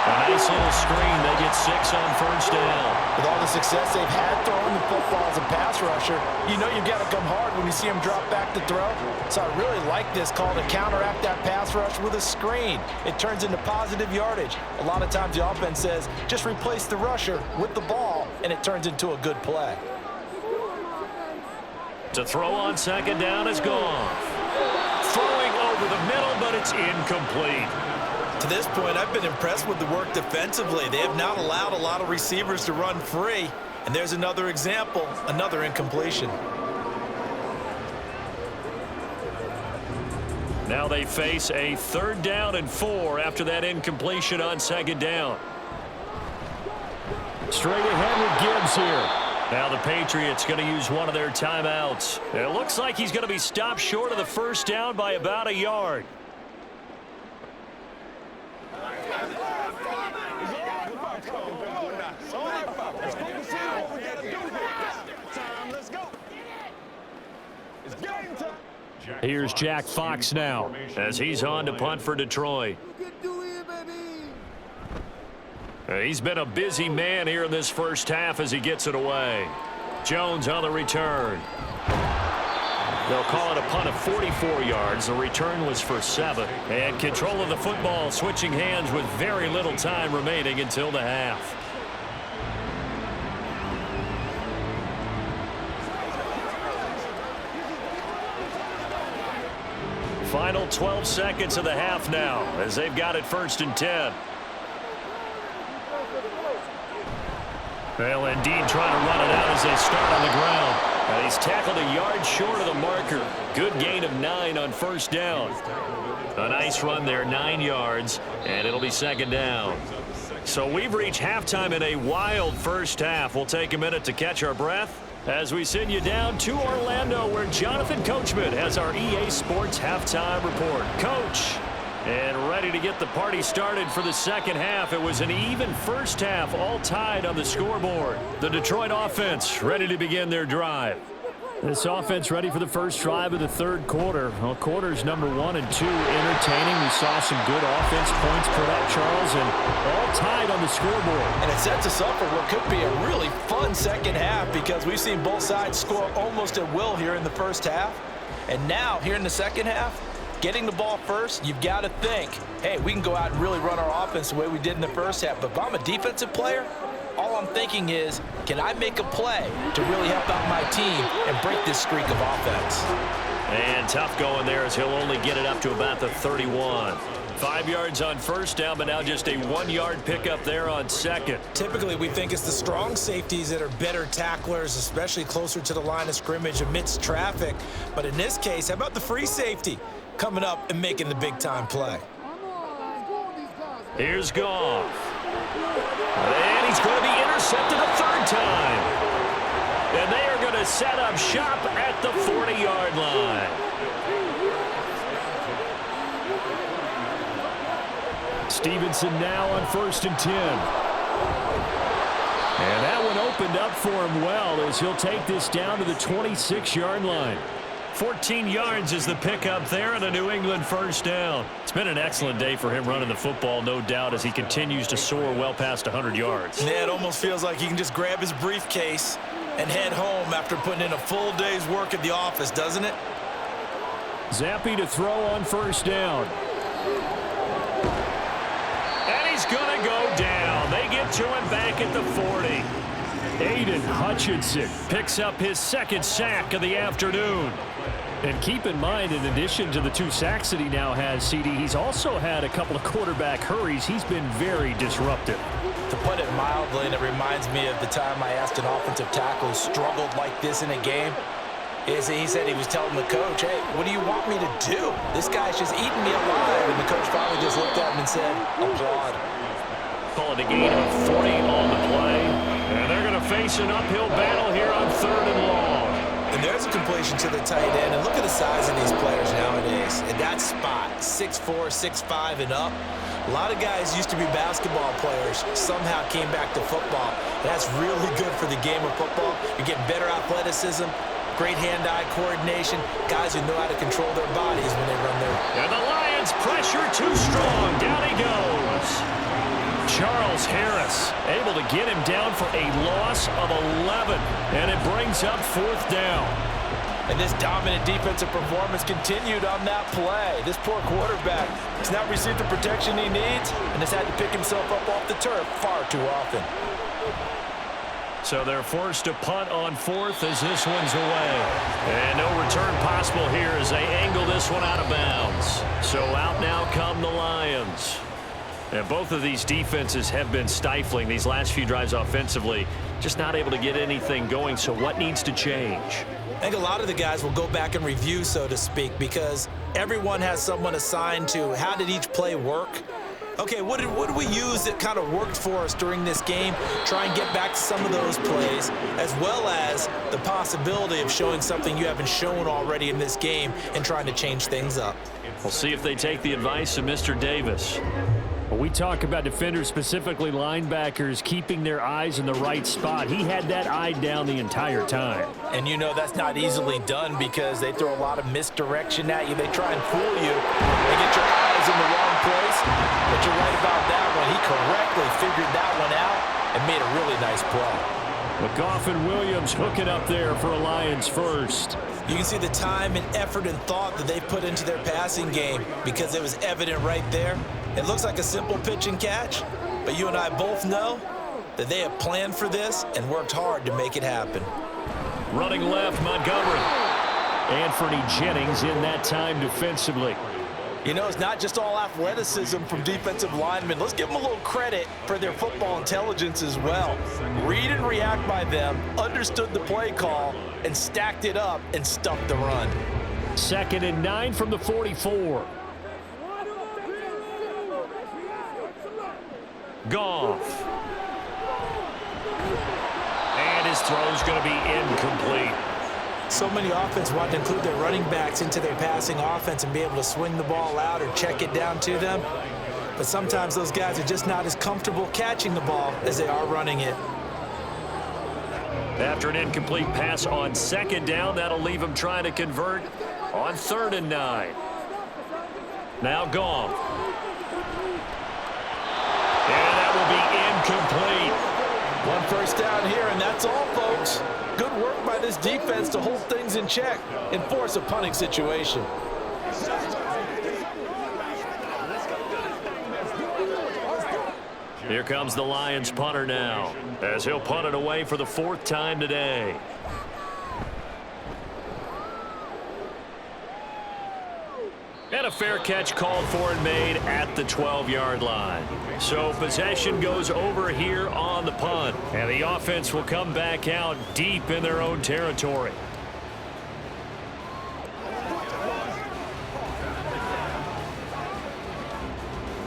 S1: A nice little screen. They get 6 on first down.
S5: With all the success they've had throwing the football as a pass rusher, you know you've got to come hard when you see him drop back to throw. So I really like this call to counteract that pass rush with a screen. It turns into positive yardage. A lot of times the offense says, just replace the rusher with the ball, and it turns into a good play.
S1: To throw on 2nd down is Goff. Throwing over the middle, but it's incomplete.
S4: To this point, I've been impressed with the work defensively. They have not allowed a lot of receivers to run free. And there's another example, another incompletion.
S1: Now they face a 3rd down and 4 after that incompletion on 2nd down.
S2: Straight ahead with Gibbs here.
S1: Now the Patriots going to use one of their timeouts. It looks like he's going to be stopped short of the first down by about a yard.
S2: Here's Jack Fox now
S1: as he's on to punt for Detroit.
S7: You can do it, baby.
S1: He's been a busy man here in this first half as he gets it away. Jones on the return. They'll call it a punt of 44 yards. The return was for 7. And control of the football switching hands with very little time remaining until the half. Final 12 seconds of the half now as they've got it 1st and 10. Well, indeed trying to run it out as they start on the ground. And he's tackled a yard short of the marker. Good gain of 9 on 1st down. A nice run there, 9 yards, and it'll be 2nd down. So we've reached halftime in a wild first half. We'll take a minute to catch our breath as we send you down to Orlando, where Jonathan Coachman has our EA Sports halftime report. Coach, and ready to get the party started for the second half. It was an even first half, all tied on the scoreboard. The Detroit offense ready to begin their drive.
S2: This offense ready for the first drive of the third quarter. Well, quarters number 1 and 2 entertaining. We saw some good offense points put up, Charles, and all tied on the scoreboard.
S5: And it sets us up for what could be a really fun second half because we've seen both sides score almost at will here in the first half. And now, here in the second half, getting the ball first, you've got to think, hey, we can go out and really run our offense the way we did in the first half. But if I'm a defensive player, all I'm thinking is, can I make a play to really help out my team and break this streak of offense?
S1: And tough going there as he'll only get it up to about the 31. 5 yards on 1st down, but now just a 1-yard pickup there on 2nd.
S5: Typically, we think it's the strong safeties that are better tacklers, especially closer to the line of scrimmage amidst traffic. But in this case, how about the free safety coming up and making the big-time play?
S1: Here's Goff. And he's going to be intercepted a 3rd time. And they are going to set up shop at the 40-yard line.
S2: Stevenson now on 1st and 10. And that one opened up for him well as he'll take this down to the 26-yard line.
S1: 14 yards is the pickup there and a New England 1st down. It's been an excellent day for him running the football, no doubt, as he continues to soar well past 100 yards.
S4: Yeah, it almost feels like he can just grab his briefcase and head home after putting in a full day's work at the office, doesn't it?
S2: Zappy to throw on 1st down.
S1: And he's going to go down. They get to him back at the 40.
S2: Aiden Hutchinson
S1: picks up his 2nd sack of the afternoon.
S2: And keep in mind, in addition to the 2 sacks that he now has, CD, he's also had a couple of quarterback hurries. He's been very disruptive.
S5: To put it mildly, and it reminds me of the time I asked an offensive tackle who struggled like this in a game. He said he was telling the coach, hey, what do you want me to do? This guy's just eating me alive. And the coach finally just looked at him and said, applaud.
S1: Call it a gain of 40 on the play. And they're going to face an uphill battle here on 3rd and long.
S5: And there's a completion to the tight end. And look at the size of these players nowadays. In that spot, 6'4", 6'5", and up. A lot of guys used to be basketball players, somehow came back to football. And that's really good for the game of football. You're getting better athleticism, great hand-eye coordination, guys who know how to control their bodies when they run their...
S1: And the Lions pressure too strong. Down he goes. Charles Harris able to get him down for a loss of 11. And it brings up 4th down.
S5: And this dominant defensive performance continued on that play. This poor quarterback has not received the protection he needs and has had to pick himself up off the turf far too often.
S1: So they're forced to punt on 4th as this one's away. And no return possible here as they angle this one out of bounds. So out now come the Lions. And both of these defenses have been stifling these last few drives offensively. Just not able to get anything going. So what needs to change?
S5: I think a lot of the guys will go back and review, so to speak, because everyone has someone assigned to how did each play work. Okay, what did we use that kind of worked for us during this game? Try and get back to some of those plays, as well as the possibility of showing something you haven't shown already in this game and trying to change things up.
S1: We'll see if they take the advice of Mr. Davis.
S2: When we talk about defenders, specifically linebackers, keeping their eyes in the right spot, he had that eye down the entire time.
S5: And you know that's not easily done because they throw a lot of misdirection at you. They try and fool you. They get your eyes in the wrong place. But you're right about that one. He correctly figured that one out and made a really nice play.
S2: McGough and Williams hooking up there for a Lions first.
S5: You can see the time and effort and thought that they put into their passing game because it was evident right there. It looks like a simple pitch and catch, but you and I both know that they have planned for this and worked hard to make it happen.
S2: Running left, Montgomery. Anthony Jennings in that time defensively.
S5: You know, it's not just all athleticism from defensive linemen. Let's give them a little credit for their football intelligence as well. Read and react by them, understood the play call, and stacked it up and stuffed the run.
S2: 2nd and 9 from the 44. Goff. And his throw's going to be incomplete.
S5: So many offenses want to include their running backs into their passing offense and be able to swing the ball out or check it down to them. But sometimes those guys are just not as comfortable catching the ball as they are running it.
S2: After an incomplete pass on 2nd down, that'll leave him trying to convert on 3rd and 9. Now Goff. And that will be incomplete.
S3: One first down here, and that's all, folks. Good work by this defense to hold things in check and force a punting situation.
S2: Here comes the Lions punter now, as he'll punt it away for the 4th time today. And a fair catch called for and made at the 12-yard line. So possession goes over here on the punt, and the offense will come back out deep in their own territory.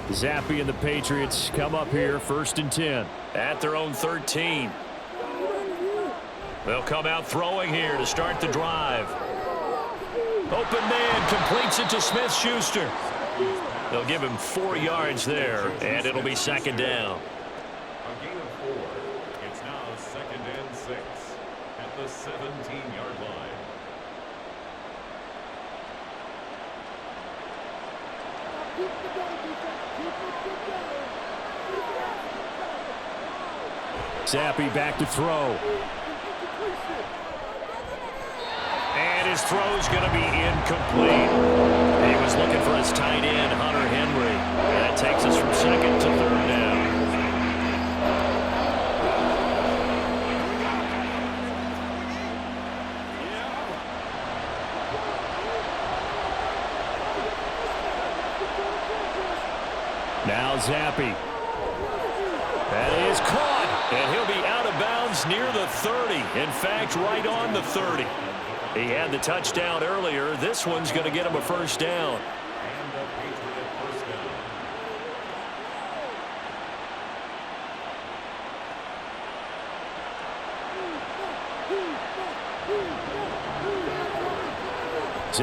S2: Zappe and the Patriots come up here 1st and 10 at their own 13. They'll come out throwing here to start the drive. Open man completes it to Smith-Schuster. They'll give him 4 yards there, and it'll be 2nd down.
S6: A gain of 4. It's now 2nd and 6 at the 17-yard line.
S2: Zappe back to throw. And his throw's going to be incomplete. He was looking for his tight end, Hunter Henry. And that takes us from 2nd to 3rd down. Now Zappe. That is caught, and he'll be out of bounds near the 30. In fact, right on the 30. He had the touchdown earlier. This one's going to get him a 1st down.
S6: And a Patriot first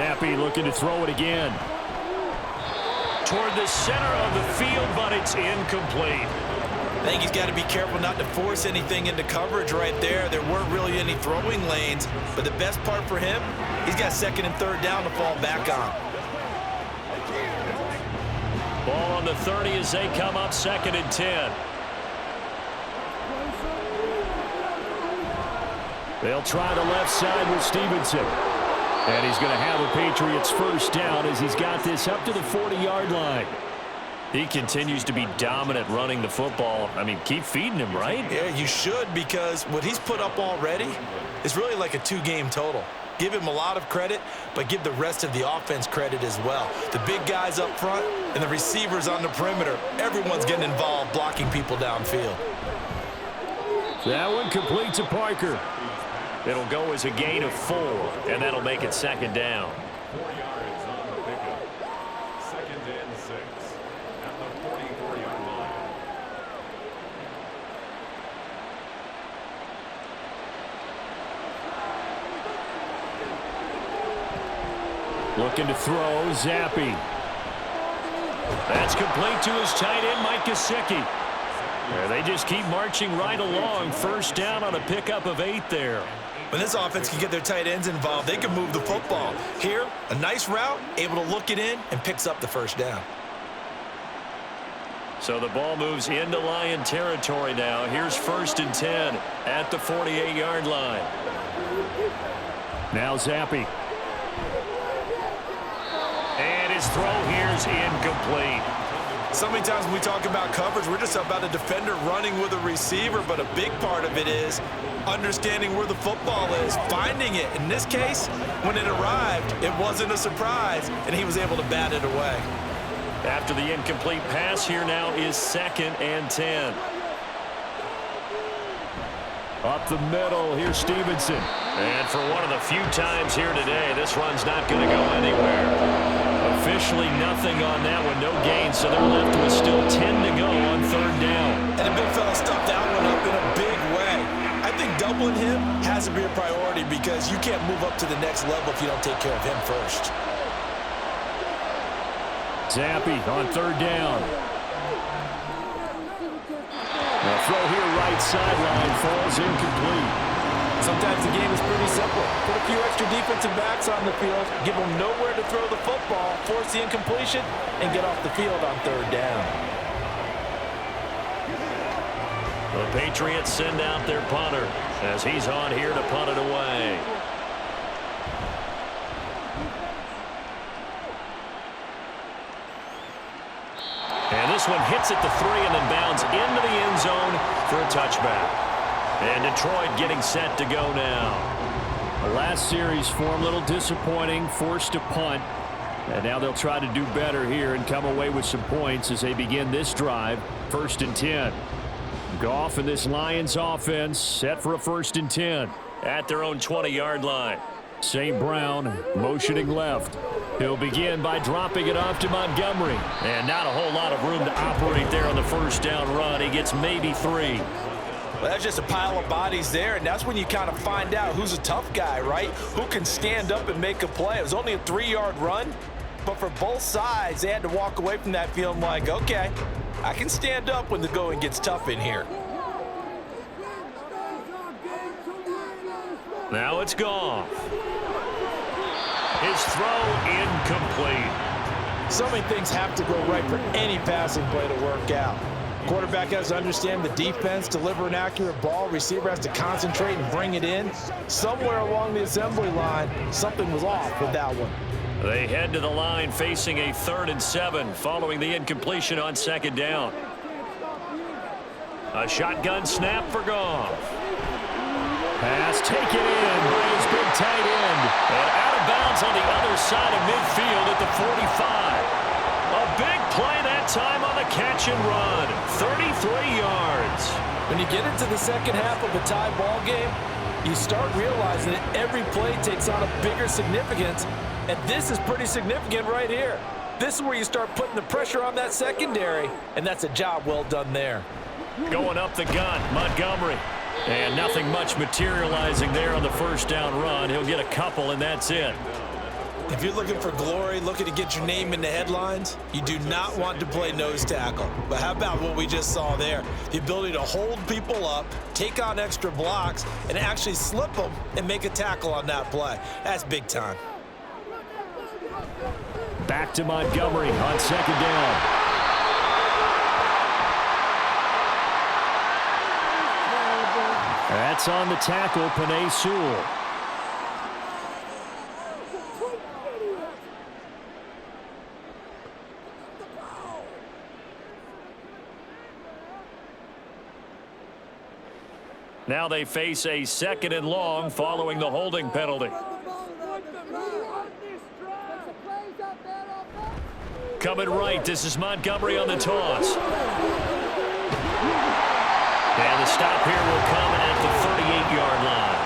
S6: down.
S2: Zappe looking to throw it again. Toward the center of the field, but it's incomplete.
S5: I think he's got to be careful not to force anything into coverage right there. There weren't really any throwing lanes, but the best part for him, he's got 2nd and 3rd down to fall back on.
S2: Ball on the 30 as they come up 2nd and 10. They'll try the left side with Stevenson. And he's going to have a Patriots 1st down as he's got this up to the 40-yard line. He continues to be dominant running the football. I mean, keep feeding him, right?
S5: Yeah, you should, because what he's put up already is really like a 2-game total. Give him a lot of credit, but give the rest of the offense credit as well. The big guys up front and the receivers on the perimeter, everyone's getting involved blocking people downfield.
S2: That one completes to Parker. It'll go as a gain of 4, and that'll make it 2nd down.
S6: 4 yards on the pickup. 2nd and 6 at the 44-yard line.
S2: Looking to throw, Zappe. That's complete to his tight end, Mike Gesicki. They just keep marching right along. First down on a pickup of 8 there.
S4: When this offense can get their tight ends involved, they can move the football. Here, a nice route, able to look it in, and picks up the first down.
S2: So the ball moves into Lion territory now. Here's 1st and 10 at the 48-yard line. Now Zappi. And his throw here's incomplete.
S4: So many times when we talk about coverage, we're just about a defender running with a receiver, but a big part of it is understanding where the football is, finding it. In this case, when it arrived, it wasn't a surprise, and he was able to bat it away.
S2: After the incomplete pass, here now is 2nd and 10. Up the middle, here's Stevenson. And for one of the few times here today, this run's not going to go anywhere. Officially nothing on that one, no gain, so they're left with still 10 to go on 3rd down.
S4: And the big fella stuffed that one up in a big way. I think doubling him has to be a priority because you can't move up to the next level if you don't take care of him first.
S2: Zappi on 3rd down. The throw here right sideline falls incomplete.
S3: Sometimes the game is pretty simple. Put a few extra defensive backs on the field, give them nowhere to throw the football, force the incompletion, and get off the field on 3rd down.
S2: The Patriots send out their punter as he's on here to punt it away. And this one hits at the 3 and then bounds into the end zone for a touchback. And Detroit getting set to go now. The last series for him, a little disappointing, forced to punt. And now they'll try to do better here and come away with some points as they begin this drive. 1st and 10. Goff and this Lions offense set for a 1st and 10 at their own 20-yard line. St. Brown motioning left. He'll begin by dropping it off to Montgomery. And not a whole lot of room to operate there on the 1st down run. He gets maybe 3.
S3: Well, that's just a pile of bodies there, and that's when you kind of find out who's a tough guy, right? Who can stand up and make a play. It was only a 3-yard run, but for both sides, they had to walk away from that feeling like, okay, I can stand up when the going gets tough in here.
S2: Now it's Goff. His throw incomplete.
S3: So many things have to go right for any passing play to work out. Quarterback has to understand the defense, deliver an accurate ball. Receiver has to concentrate and bring it in. Somewhere along the assembly line, something was off with that one.
S2: They head to the line facing a 3rd and 7 following the incompletion on 2nd down. A shotgun snap for Goff. Pass taken in by his big tight end. And out of bounds on the other side of midfield at the 45. A big play that time on the catch and run. 33 yards.
S3: When you get into the second half of a tie ball game, you start realizing that every play takes on a bigger significance, and this is pretty significant right here. This is where you start putting the pressure on that secondary, and that's a job well done there.
S2: Going up the gun, Montgomery. And nothing much materializing there on the 1st down run. He'll get a couple, and that's it.
S4: If you're looking for glory, looking to get your name in the headlines, you do not want to play nose tackle. But how about what we just saw there? The ability to hold people up, take on extra blocks, and actually slip them and make a tackle on that play. That's big time.
S2: Back to Montgomery on 2nd down. That's on the tackle, Penei Sewell. Now they face a 2nd and long following the holding penalty. Coming right, this is Montgomery on the toss. And the stop here will come at the 38-yard line.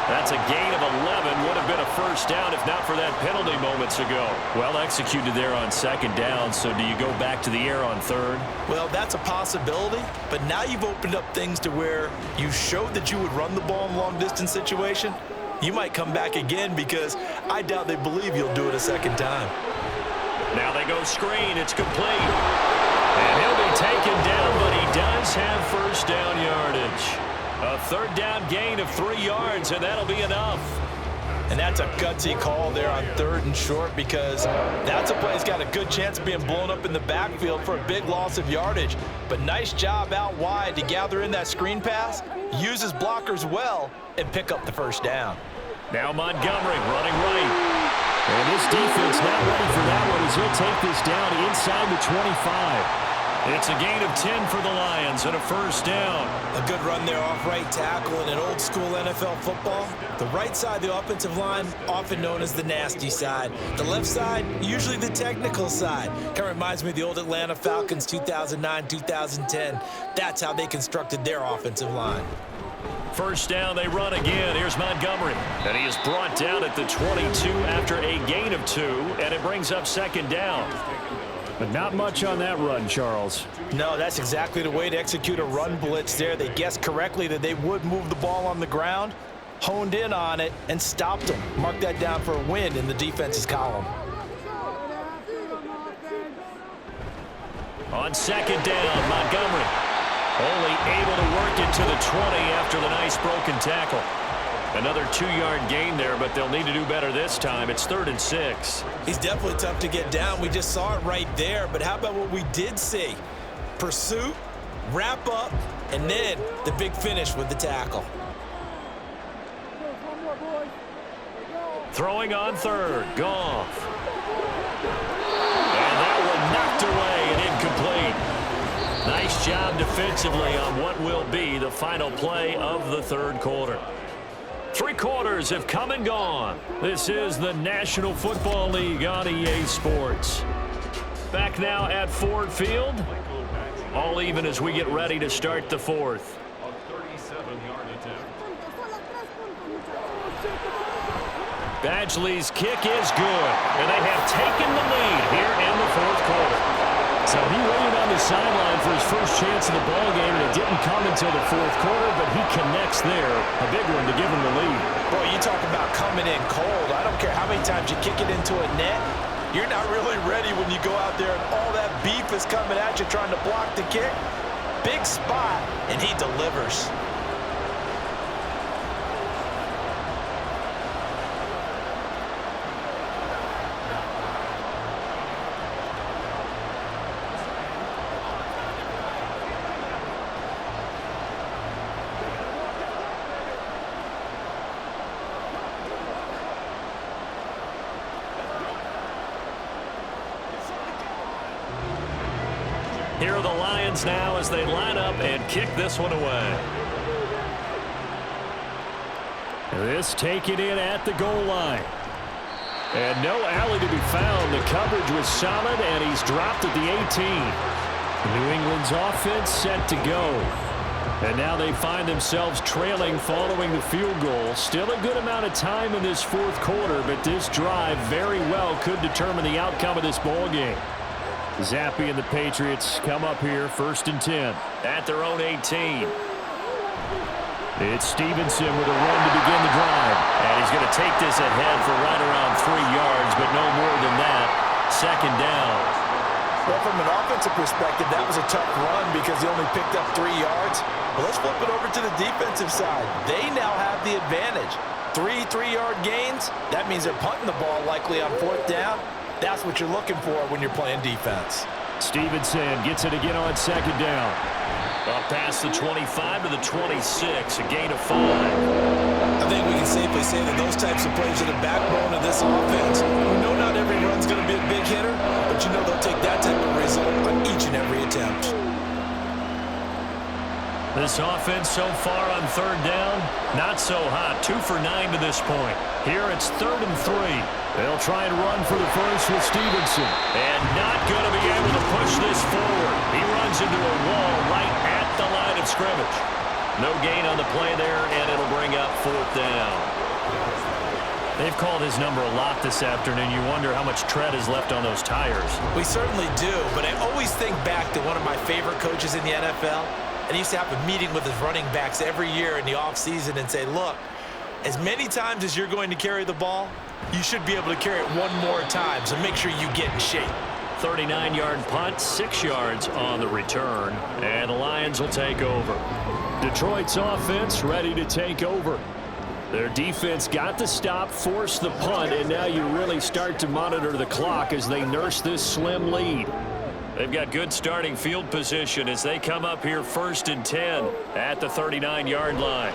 S2: That's a gain of 11. Would have been a 1st down if not for that penalty moments ago. Well executed there on 2nd down, so do you go back to the air on 3rd?
S4: Well, that's a possibility, but now you've opened up things to where you showed that you would run the ball in a long-distance situation. You might come back again because I doubt they believe you'll do it a 2nd time.
S1: Now they go screen. It's complete. And he'll be taken down, but he does have first down yardage. A third down gain of 3 yards, and that'll be enough.
S4: And that's a gutsy call there on 3rd and short, because that's a play that's got a good chance of being blown up in the backfield for a big loss of yardage. But nice job out wide to gather in that screen pass, use his blockers well, and pick up the first down.
S1: Now Montgomery running right.
S2: And this defense not ready for that one as he'll take this down inside the 25.
S1: It's a gain of 10 for the Lions and a first down.
S4: A good run there off right tackle in an old school NFL football. The right side of the offensive line, often known as the nasty side. The left side, usually the technical side. Kind of reminds me of the old Atlanta Falcons 2009-2010. That's how they constructed their offensive line.
S1: First down, they run again. Here's Montgomery. And he is brought down at the 22 after a gain of 2, and it brings up second down.
S2: But not much on that run, Charles.
S4: No, that's exactly the way to execute a run blitz there. They guessed correctly that they would move the ball on the ground, honed in on it, and stopped them. Mark that down for a win in the defense's column.
S1: On second down, Montgomery only able to work it to the 20 after the nice broken tackle. Another 2-yard gain there, but they'll need to do better this time. It's 3rd and 6.
S4: He's definitely tough to get down. We just saw it right there, but how about what we did see? Pursuit, wrap up, and then the big finish with the tackle.
S1: Throwing on 3rd, Goff. And that one knocked away and incomplete. Nice job defensively on what will be the final play of the 3rd quarter. 3 quarters have come and gone. This is the National Football League on EA Sports. Back now at Ford Field. All even as we get ready to start the 4th.
S6: A 37-yard attempt.
S1: Badgley's kick is good, and they have taken the lead here in the 4th quarter.
S2: So he waited on the sideline for his first chance of the ball game, and it didn't come until the 4th quarter, but he connects there. A big one to give him the lead.
S4: Boy, you talk about coming in cold. I don't care how many times you kick it into a net. You're not really ready when you go out there and all that beef is coming at you trying to block the kick. Big spot, and he delivers.
S1: Here are the Lions now as they line up and kick this one away.
S2: This taken in at the goal line. And no alley to be found. The coverage was solid, and he's dropped at the 18. New England's offense set to go. And now they find themselves trailing following the field goal. Still a good amount of time in this 4th quarter, but this drive very well could determine the outcome of this ball game. Zappi and the Patriots come up here 1st and 10.
S1: At their own 18.
S2: It's Stevenson with a run to begin the drive.
S1: And he's going to take this ahead for right around 3 yards, but no more than that. Second down.
S4: Well, from an offensive perspective, that was a tough run because he only picked up 3 yards. But let's flip it over to the defensive side. They now have the advantage. 3 3-yard gains. That means they're punting the ball likely on 4th down. That's what you're looking for when you're playing defense.
S2: Stevenson gets it again on 2nd down.
S1: Up past the 25 to the 26, a gain of 5.
S4: I think we can safely say that those types of plays are the backbone of this offense. We know not every run's going to be a big hitter, but you know they'll take that type of result on each and every attempt.
S1: This offense so far on 3rd down, not so hot. 2 for 9 to this point. Here it's 3rd and 3.
S2: They'll try and run for the first with Stevenson.
S1: And not going to be able to push this forward. He runs into a wall right at the line of scrimmage. No gain on the play there, and it'll bring up 4th down.
S2: They've called his number a lot this afternoon. You wonder how much tread is left on those tires.
S5: We certainly do, but I always think back to one of my favorite coaches in the NFL. And he used to have a meeting with his running backs every year in the offseason and say, look, As many times as you're going to carry the ball, you should be able to carry it one more time, so make sure you get in shape.
S2: 39-yard punt, 6 yards on the return, and the Lions will take over. Detroit's offense ready to take over. Their defense got the stop, forced the punt, and now you really start to monitor the clock as they nurse this slim lead. They've got good starting field position as they come up here 1st and 10 at the 39-yard line.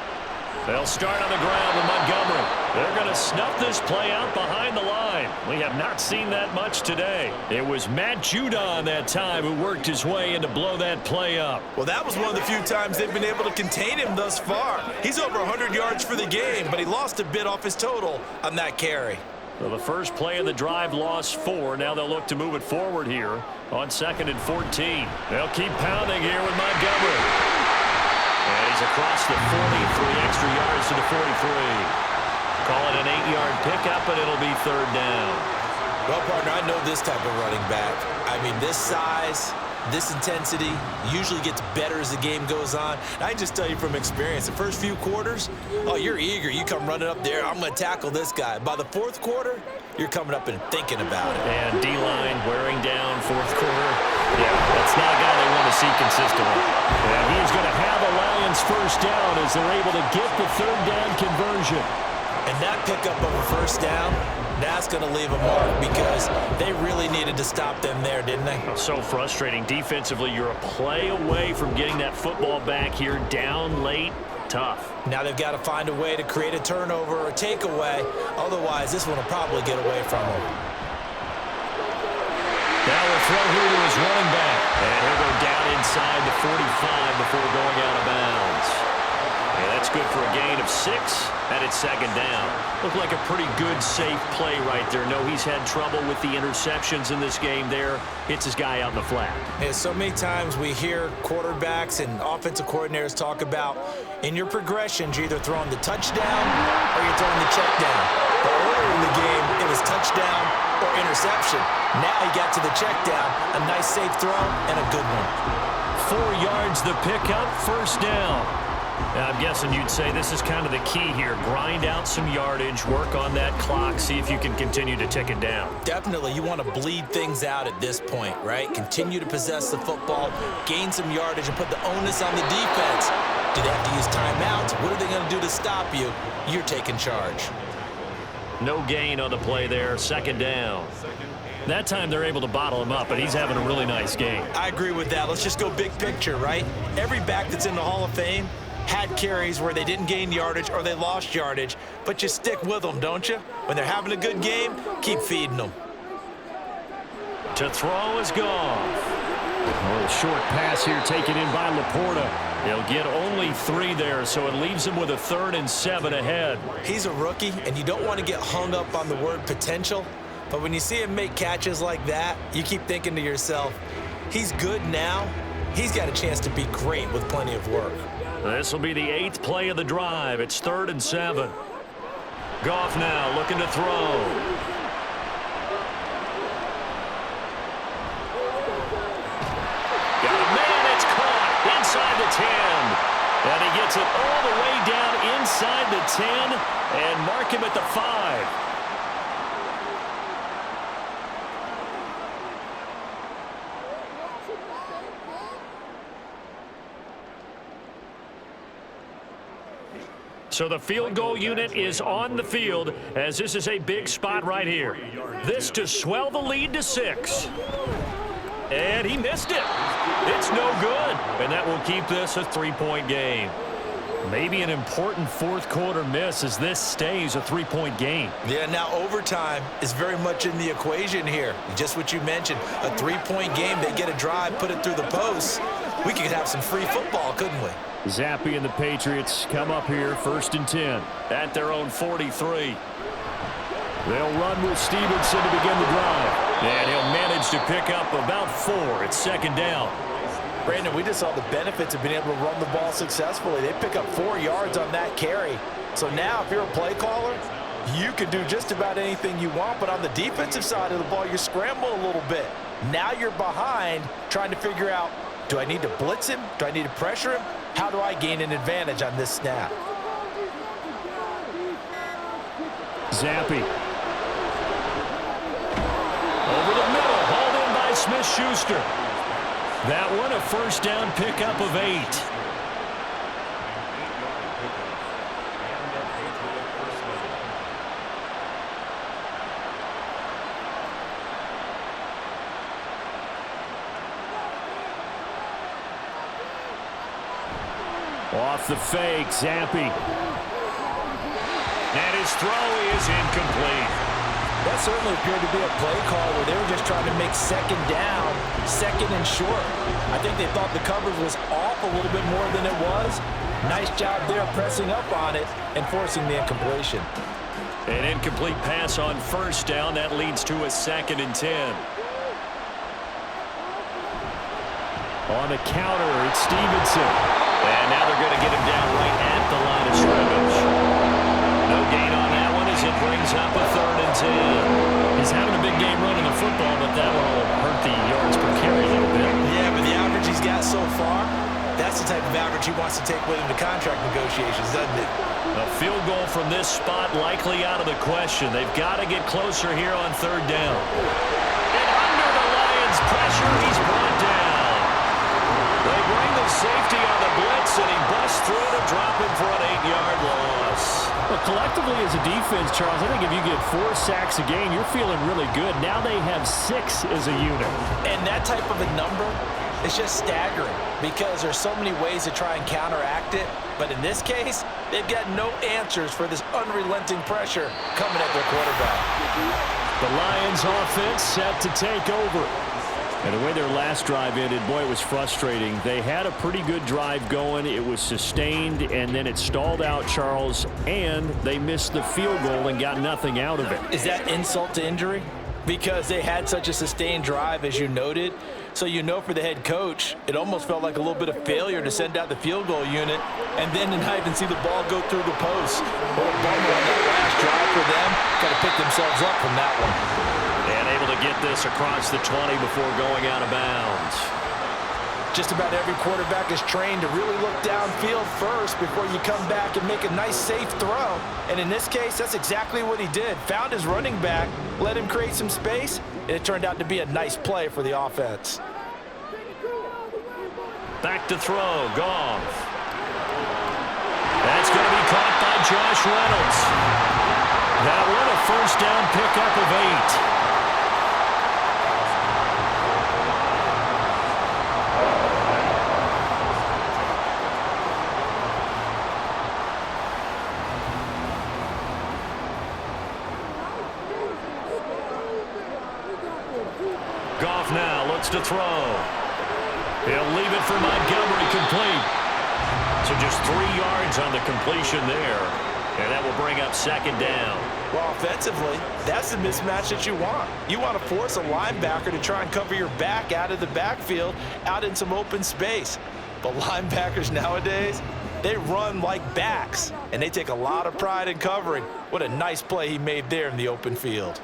S2: They'll start on the ground with Montgomery. They're going to snuff this play out behind the line. We have not seen that much today. It was Matt Judon that time who worked his way in to blow that play up.
S5: Well, that was one of the few times they've been able to contain him thus far. He's over 100 yards for the game, but he lost a bit off his total on that carry.
S2: So the first play of the drive lost 4. Now they'll look to move it forward here on 2nd and 14. They'll keep pounding here with Montgomery. And he's across the 40, 3 extra yards to the 43. Call it an 8-yard pickup, and it'll be 3rd down.
S5: Well, partner, I know this type of running back. I mean, this size, this intensity usually gets better as the game goes on. And I just tell you from experience, the first few quarters, oh, you're eager. You come running up there, I'm going to tackle this guy. By the 4th quarter, you're coming up and thinking about it.
S2: And D-line wearing down 4th quarter. Yeah, that's not a guy they want to see consistently. And he's going to have a Lions first down as they're able to get the 3rd down conversion.
S5: And that pickup of a first down, that's going to leave a mark because they really needed to stop them there, didn't they?
S2: So frustrating. Defensively, you're a play away from getting that football back here down late. Tough.
S5: Now they've got to find a way to create a turnover or a takeaway. Otherwise, this one will probably get away from them.
S2: Now we'll throw here to his running back. And he'll go down inside the 45 before going out of bounds. And that's good for a gain of 6, and it's 2nd down. Looked like a pretty good, safe play right there. No, he's had trouble with the interceptions in this game there. Hits his guy out in the flat.
S5: Yeah, so many times we hear quarterbacks and offensive coordinators talk about in your progressions, you're either throwing the touchdown or you're throwing the check down. But earlier in the game, it was touchdown or interception. Now he got to the check down. A nice, safe throw and a good one.
S2: 4 yards the pickup, 1st down. Now, I'm guessing you'd say this is kind of the key here. Grind out some yardage, work on that clock, see if you can continue to tick it down.
S5: Definitely, you want to bleed things out at this point, right? Continue to possess the football, gain some yardage, and put the onus on the defense. Do they have to use timeouts? What are they going to do to stop you? You're taking charge.
S2: No gain on the play there, 2nd down. That time they're able to bottle him up, but he's having a really nice game.
S5: I agree with that. Let's just go big picture, right? Every back that's in the Hall of Fame had carries where they didn't gain yardage or they lost yardage, but you stick with them, don't you? When they're having a good game, keep feeding them.
S2: To throw is Goff. A little short pass here taken in by Laporta. He'll get only 3 there, so it leaves him with a 3rd and 7 ahead.
S5: He's a rookie, and you don't want to get hung up on the word potential, but when you see him make catches like that, you keep thinking to yourself, he's good now. He's got a chance to be great with plenty of work.
S2: This will be the 8th play of the drive. It's 3rd and 7. Goff now looking to throw. Got a man, it's caught inside the 10. And he gets it all the way down inside the 10 and mark him at the 5. So the field goal unit is on the field as this is a big spot right here. This to swell the lead to 6. And he missed it. It's no good. And that will keep this a 3-point game. Maybe an important 4th quarter miss as this stays a 3-point game.
S5: Yeah, now overtime is very much in the equation here. Just what you mentioned, a 3-point game. They get a drive, put it through the post. We could have some free football, couldn't we?
S2: Zappi and the Patriots come up here 1st and 10 at their own 43. They'll run with Stevenson to begin the drive. And he'll manage to pick up about 4. It's 2nd down.
S3: Brandon, we just saw the benefits of being able to run the ball successfully. They pick up 4 yards on that carry. So now if you're a play caller, you can do just about anything you want. But on the defensive side of the ball, you scramble a little bit. Now you're behind trying to figure out, do I need to blitz him? Do I need to pressure him? How do I gain an advantage on this snap?
S2: Zappi.
S1: Over the middle, hauled in by Smith-Schuster. That one a first down pickup of 8.
S2: Off the fake, Zappi.
S1: And his throw is incomplete.
S3: That certainly appeared to be a play call where they were just trying to make second down, second and short. I think they thought the coverage was off a little bit more than it was. Nice job there pressing up on it and forcing the incompletion.
S1: An incomplete pass on first down. That leads to a 2nd and 10.
S2: On the counter, it's Stevenson.
S1: And now they're going to get him down right at the line of scrimmage. No gain on that one as it brings up a 3rd and 10.
S2: He's having a big game running the football, but that will hurt the yards per carry a little bit.
S5: Yeah, but the average he's got so far, that's the type of average he wants to take with him to contract negotiations, doesn't it?
S1: A field goal from this spot likely out of the question. They've got to get closer here on 3rd down. And under the Lions' pressure, he's brought down. They bring the safety on the blitz, and he busts through to drop him for an 8-yard loss.
S2: Well, collectively as a defense, Charles, I think if you get 4 sacks a game, you're feeling really good. Now they have 6 as a unit.
S5: And that type of a number is just staggering because there's so many ways to try and counteract it. But in this case, they've got no answers for this unrelenting pressure coming at their quarterback.
S2: The Lions offense set to take over. And the way their last drive ended, boy, it was frustrating. They had a pretty good drive going. It was sustained, and then it stalled out, Charles, and they missed the field goal and got nothing out of it.
S5: Is that insult to injury? Because they had such a sustained drive, as you noted. So you know for the head coach, it almost felt like a little bit of failure to send out the field goal unit and then to not even see the ball go through the post. What a bummer on that last drive for them. Got to pick themselves up from that one.
S1: And able to get this across the 20 before going out of bounds.
S5: Just about every quarterback is trained to really look downfield first before you come back and make a nice, safe throw. And in this case, that's exactly what he did. Found his running back, let him create some space, and it turned out to be a nice play for the offense.
S1: Back to throw, Goff. That's going to be caught by Josh Reynolds. That one a first down pickup of 8. Goff now looks to throw. He'll leave it for Montgomery, complete. So just 3 yards on the completion there. And that will bring up 2nd down.
S5: Well, offensively, that's the mismatch that you want. You want to force a linebacker to try and cover your back out of the backfield, out in some open space. But linebackers nowadays, they run like backs, and they take a lot of pride in covering. What a nice play he made there in the open field.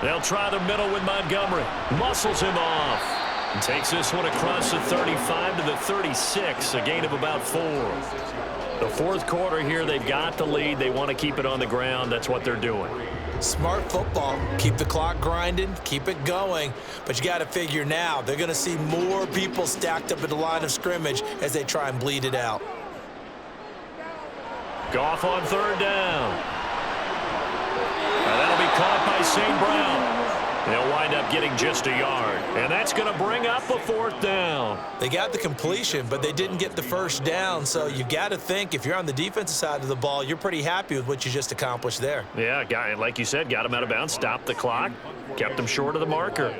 S1: They'll try the middle with Montgomery. Muscles him off. And takes this one across the 35 to the 36, a gain of about 4. The 4th quarter here, they've got the lead. They want to keep it on the ground. That's what they're doing.
S5: Smart football. Keep the clock grinding. Keep it going. But you got to figure now, they're going to see more people stacked up at the line of scrimmage as they try and bleed it out.
S1: Goff on 3rd down. And that'll be caught by St. Brown. They'll wind up getting just a yard. And that's going to bring up a 4th down.
S5: They got the completion, but they didn't get the first down. So you got to think if you're on the defensive side of the ball, you're pretty happy with what you just accomplished there.
S1: Yeah, like you said, got him out of bounds, stopped the clock, kept him short of the marker.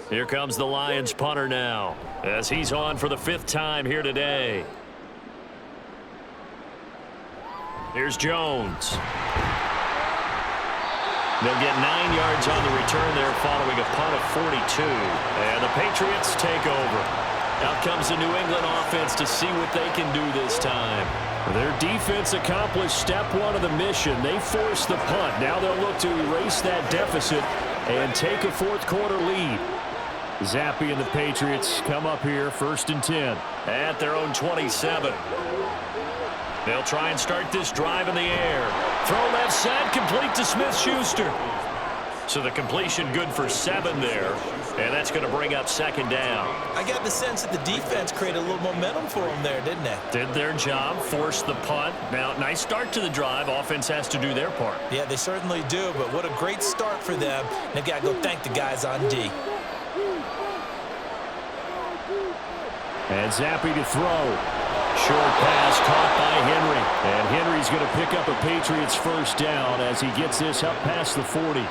S1: Here comes the Lions punter now as he's on for the 5th time here today. Here's Jones. They'll get 9 yards on the return there following a punt of 42. And the Patriots take over. Out comes the New England offense to see what they can do this time.
S2: Their defense accomplished step 1 of the mission. They forced the punt. Now they'll look to erase that deficit and take a 4th quarter lead. Zappi and the Patriots come up here 1st and 10.
S1: At their own 27.
S2: They'll try and start this drive in the air. Throw left side, complete to Smith-Schuster. So the completion good for 7 there, and that's going to bring up 2nd down.
S5: I got the sense that the defense created a little momentum for them there, didn't they?
S2: Did their job, forced the punt. Now, nice start to the drive. Offense has to do their part.
S5: Yeah, they certainly do, but what a great start for them. They've got to go thank the guys on D.
S2: And Zappi to throw. Short pass caught by Henry. And Henry's going to pick up a Patriots 1st down as he gets this up past the 40.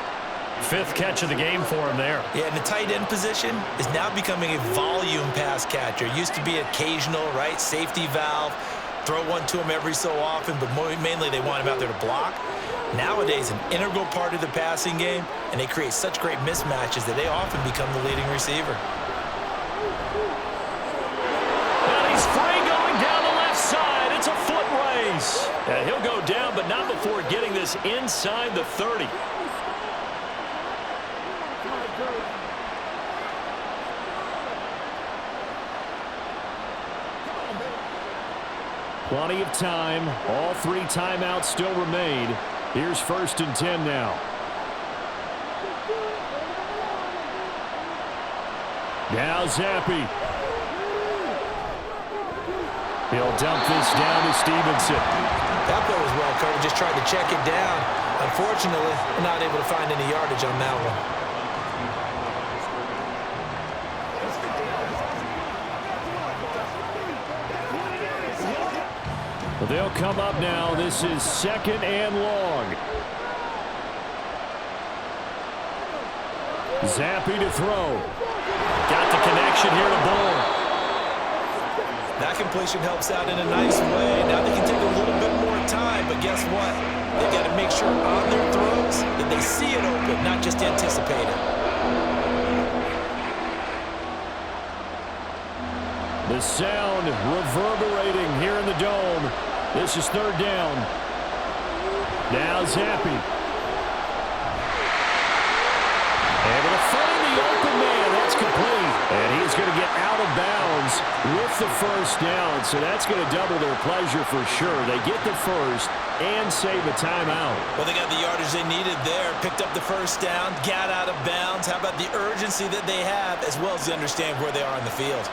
S2: 5th catch of the game for him there.
S5: Yeah, and the tight end position is now becoming a volume pass catcher. Used to be occasional, right? Safety valve. Throw one to him every so often, but mainly they want him out there to block. Nowadays, an integral part of the passing game, and they create such great mismatches that they often become the leading receiver.
S2: And he's free going down the left side. It's a foot race. And he'll go down, but not before getting this inside the 30. Plenty of time. All 3 timeouts still remain. Here's 1st and 10 now. Now Zappi. He'll dump this down to Stevenson.
S5: That play was well covered. Just tried to check it down. Unfortunately, not able to find any yardage on that one.
S2: They'll come up now. This is 2nd and long. Zappi to throw. Got the connection here to Bull.
S5: That completion helps out in a nice way. Now they can take a little bit more time, but guess what? They've got to make sure on their throws that they see it open, not just anticipate it.
S2: The sound reverberating here in the dome. This is 3rd down. Now Zappi. Able to find the open man. That's complete. And he's going to get out of bounds with the 1st down. So that's going to double their pleasure for sure. They get the 1st and save a timeout.
S5: Well, they got the yardage they needed there. Picked up the 1st down. Got out of bounds. How about the urgency that they have as well as they understand where they are on the field?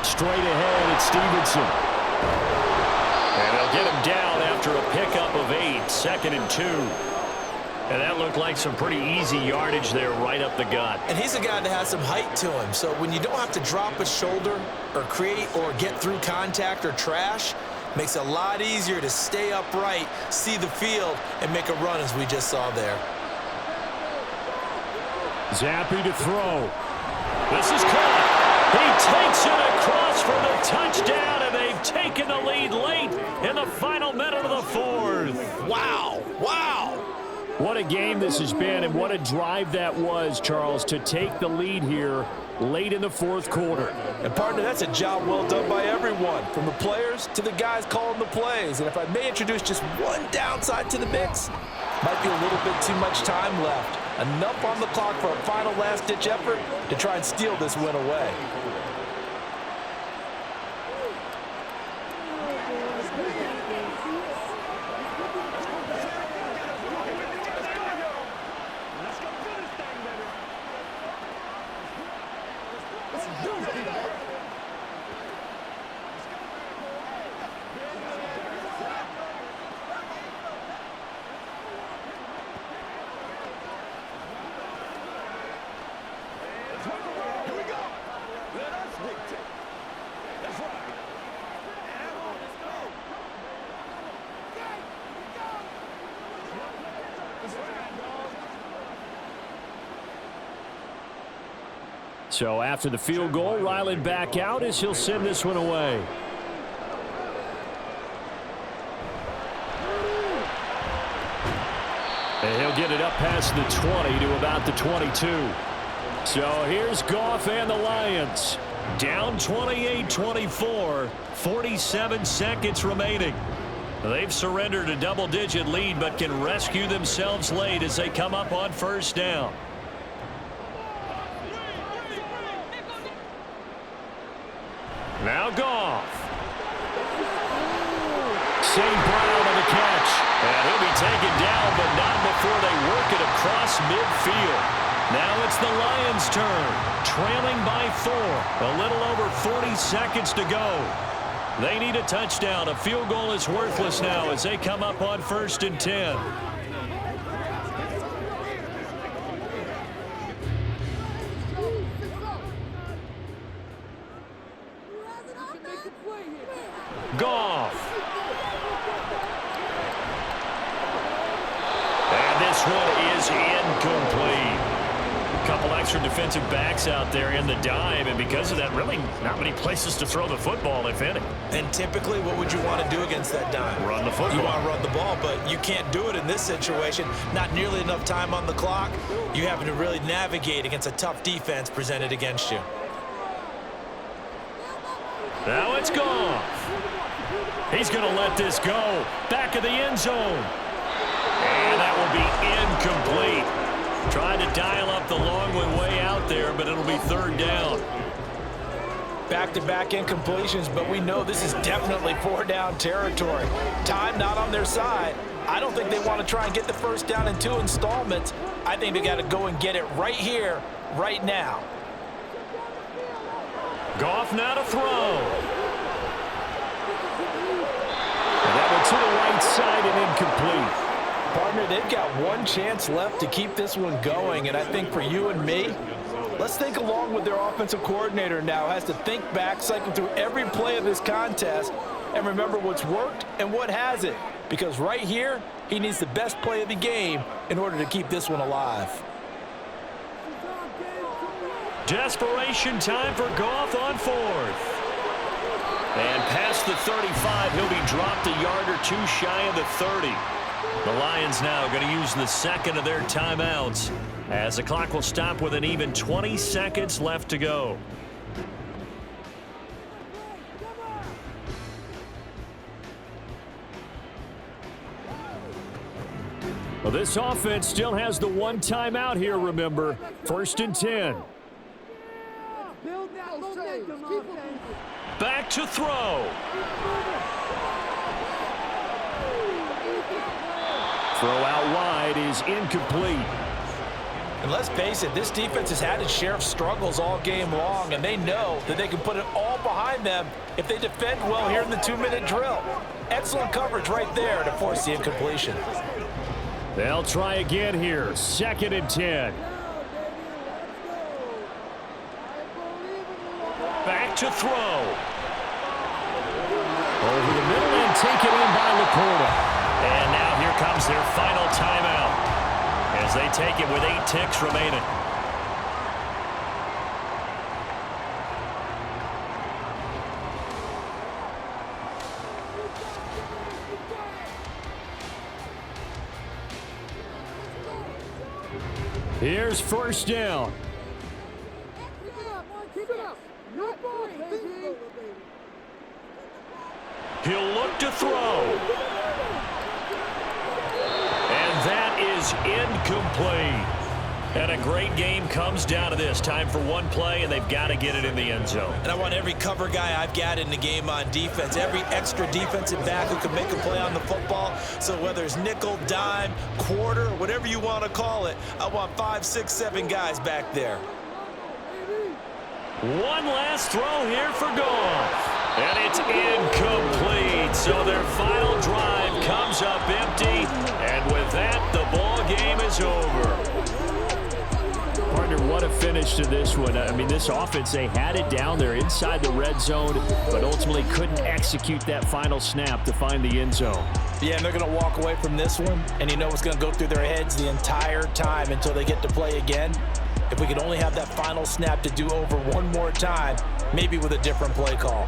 S2: Straight ahead, it's Stevenson. And they'll get him down after a pickup of 8, 2nd and 2. And that looked like some pretty easy yardage there right up the gut.
S5: And he's a guy that has some height to him. So when you don't have to drop a shoulder or create or get through contact or trash, makes it a lot easier to stay upright, see the field, and make a run as we just saw there.
S2: Zappi to throw. This is caught. He takes it across for the touchdown, and they've taken the lead late in the final minute of the 4th.
S5: Wow. Wow.
S2: What a game this has been, and what a drive that was, Charles, to take the lead here late in the 4th quarter.
S3: And, partner, that's a job well done by everyone, from the players to the guys calling the plays. And if I may introduce just one downside to the mix, might be a little bit too much time left. Enough on the clock for a final last-ditch effort to try and steal this win away.
S2: So after the field goal, Ryland back out as he'll send this one away. And he'll get it up past the 20 to about the 22. So here's Goff and the Lions. Down 28-24, 47 seconds remaining. They've surrendered a double-digit lead but can rescue themselves late as they come up on 1st down. Now Goff. St. Brown on the catch. And he'll be taken down, but not before they work it across midfield. Now it's the Lions' turn, trailing by 4. A little over 40 seconds to go. They need a touchdown. A field goal is worthless now as they come up on 1st and 10. Goff. And this one is incomplete. A couple extra defensive backs out there in the dime, and because of that, really not many places to throw the football, if any.
S5: And typically, what would you want to do against that dime?
S2: Run the football.
S5: You want to run the ball, but you can't do it in this situation. Not nearly enough time on the clock. You having to really navigate against a tough defense presented against you.
S2: Now it's Goff. He's going to let this go. Back of the end zone. And that will be incomplete. Trying to dial up the long one way out there, but it'll be 3rd down.
S5: Back-to-back incompletions, but we know this is definitely 4-down territory. Time not on their side. I don't think they want to try and get the 1st down in 2 installments. I think they got to go and get it right here, right now.
S2: Goff now to throw. And that one to the right side and incomplete.
S5: Partner, they've got one chance left to keep this one going, and I think for you and me, let's think along with their offensive coordinator now. Has to think back, cycle through every play of this contest, and remember what's worked and what hasn't. Because right here, he needs the best play of the game in order to keep this one alive.
S2: Desperation time for Goff on 4th. And past the 35, he'll be dropped a yard or 2 shy of the 30. The Lions now going to use the 2nd of their timeouts as the clock will stop with an even 20 seconds left to go. Well, this offense still has the 1 timeout here, remember. 1st and 10. Back to throw. Throw out wide is incomplete.
S5: And let's face it, this defense has had its share of struggles all game long, and they know that they can put it all behind them if they defend well here in the 2-minute drill. Excellent coverage right there to force the incompletion.
S2: They'll try again here. 2nd and 10. Back to throw. Over the middle and taken in by Laporta. And now here comes their final timeout as they take it with 8 ticks remaining. Here's 1st down. He'll look to throw. And that is incomplete. And a great game comes down to this. Time for one play, and they've got to get it in the end zone.
S5: And I want every cover guy I've got in the game on defense, every extra defensive back who can make a play on the football. So whether it's nickel, dime, quarter, whatever you want to call it, I want 5, 6, 7 guys back there.
S2: One last throw here for Goff. And it's incomplete. So their final drive comes up empty. And with that, the ball game is over. Partner, what a finish to this one. I mean, this offense, they had it down there inside the red zone, but ultimately couldn't execute that final snap to find the end zone.
S5: Yeah, and they're going to walk away from this one, and you know what's going to go through their heads the entire time until they get to play again. If we could only have that final snap to do over one more time, maybe with a different play call.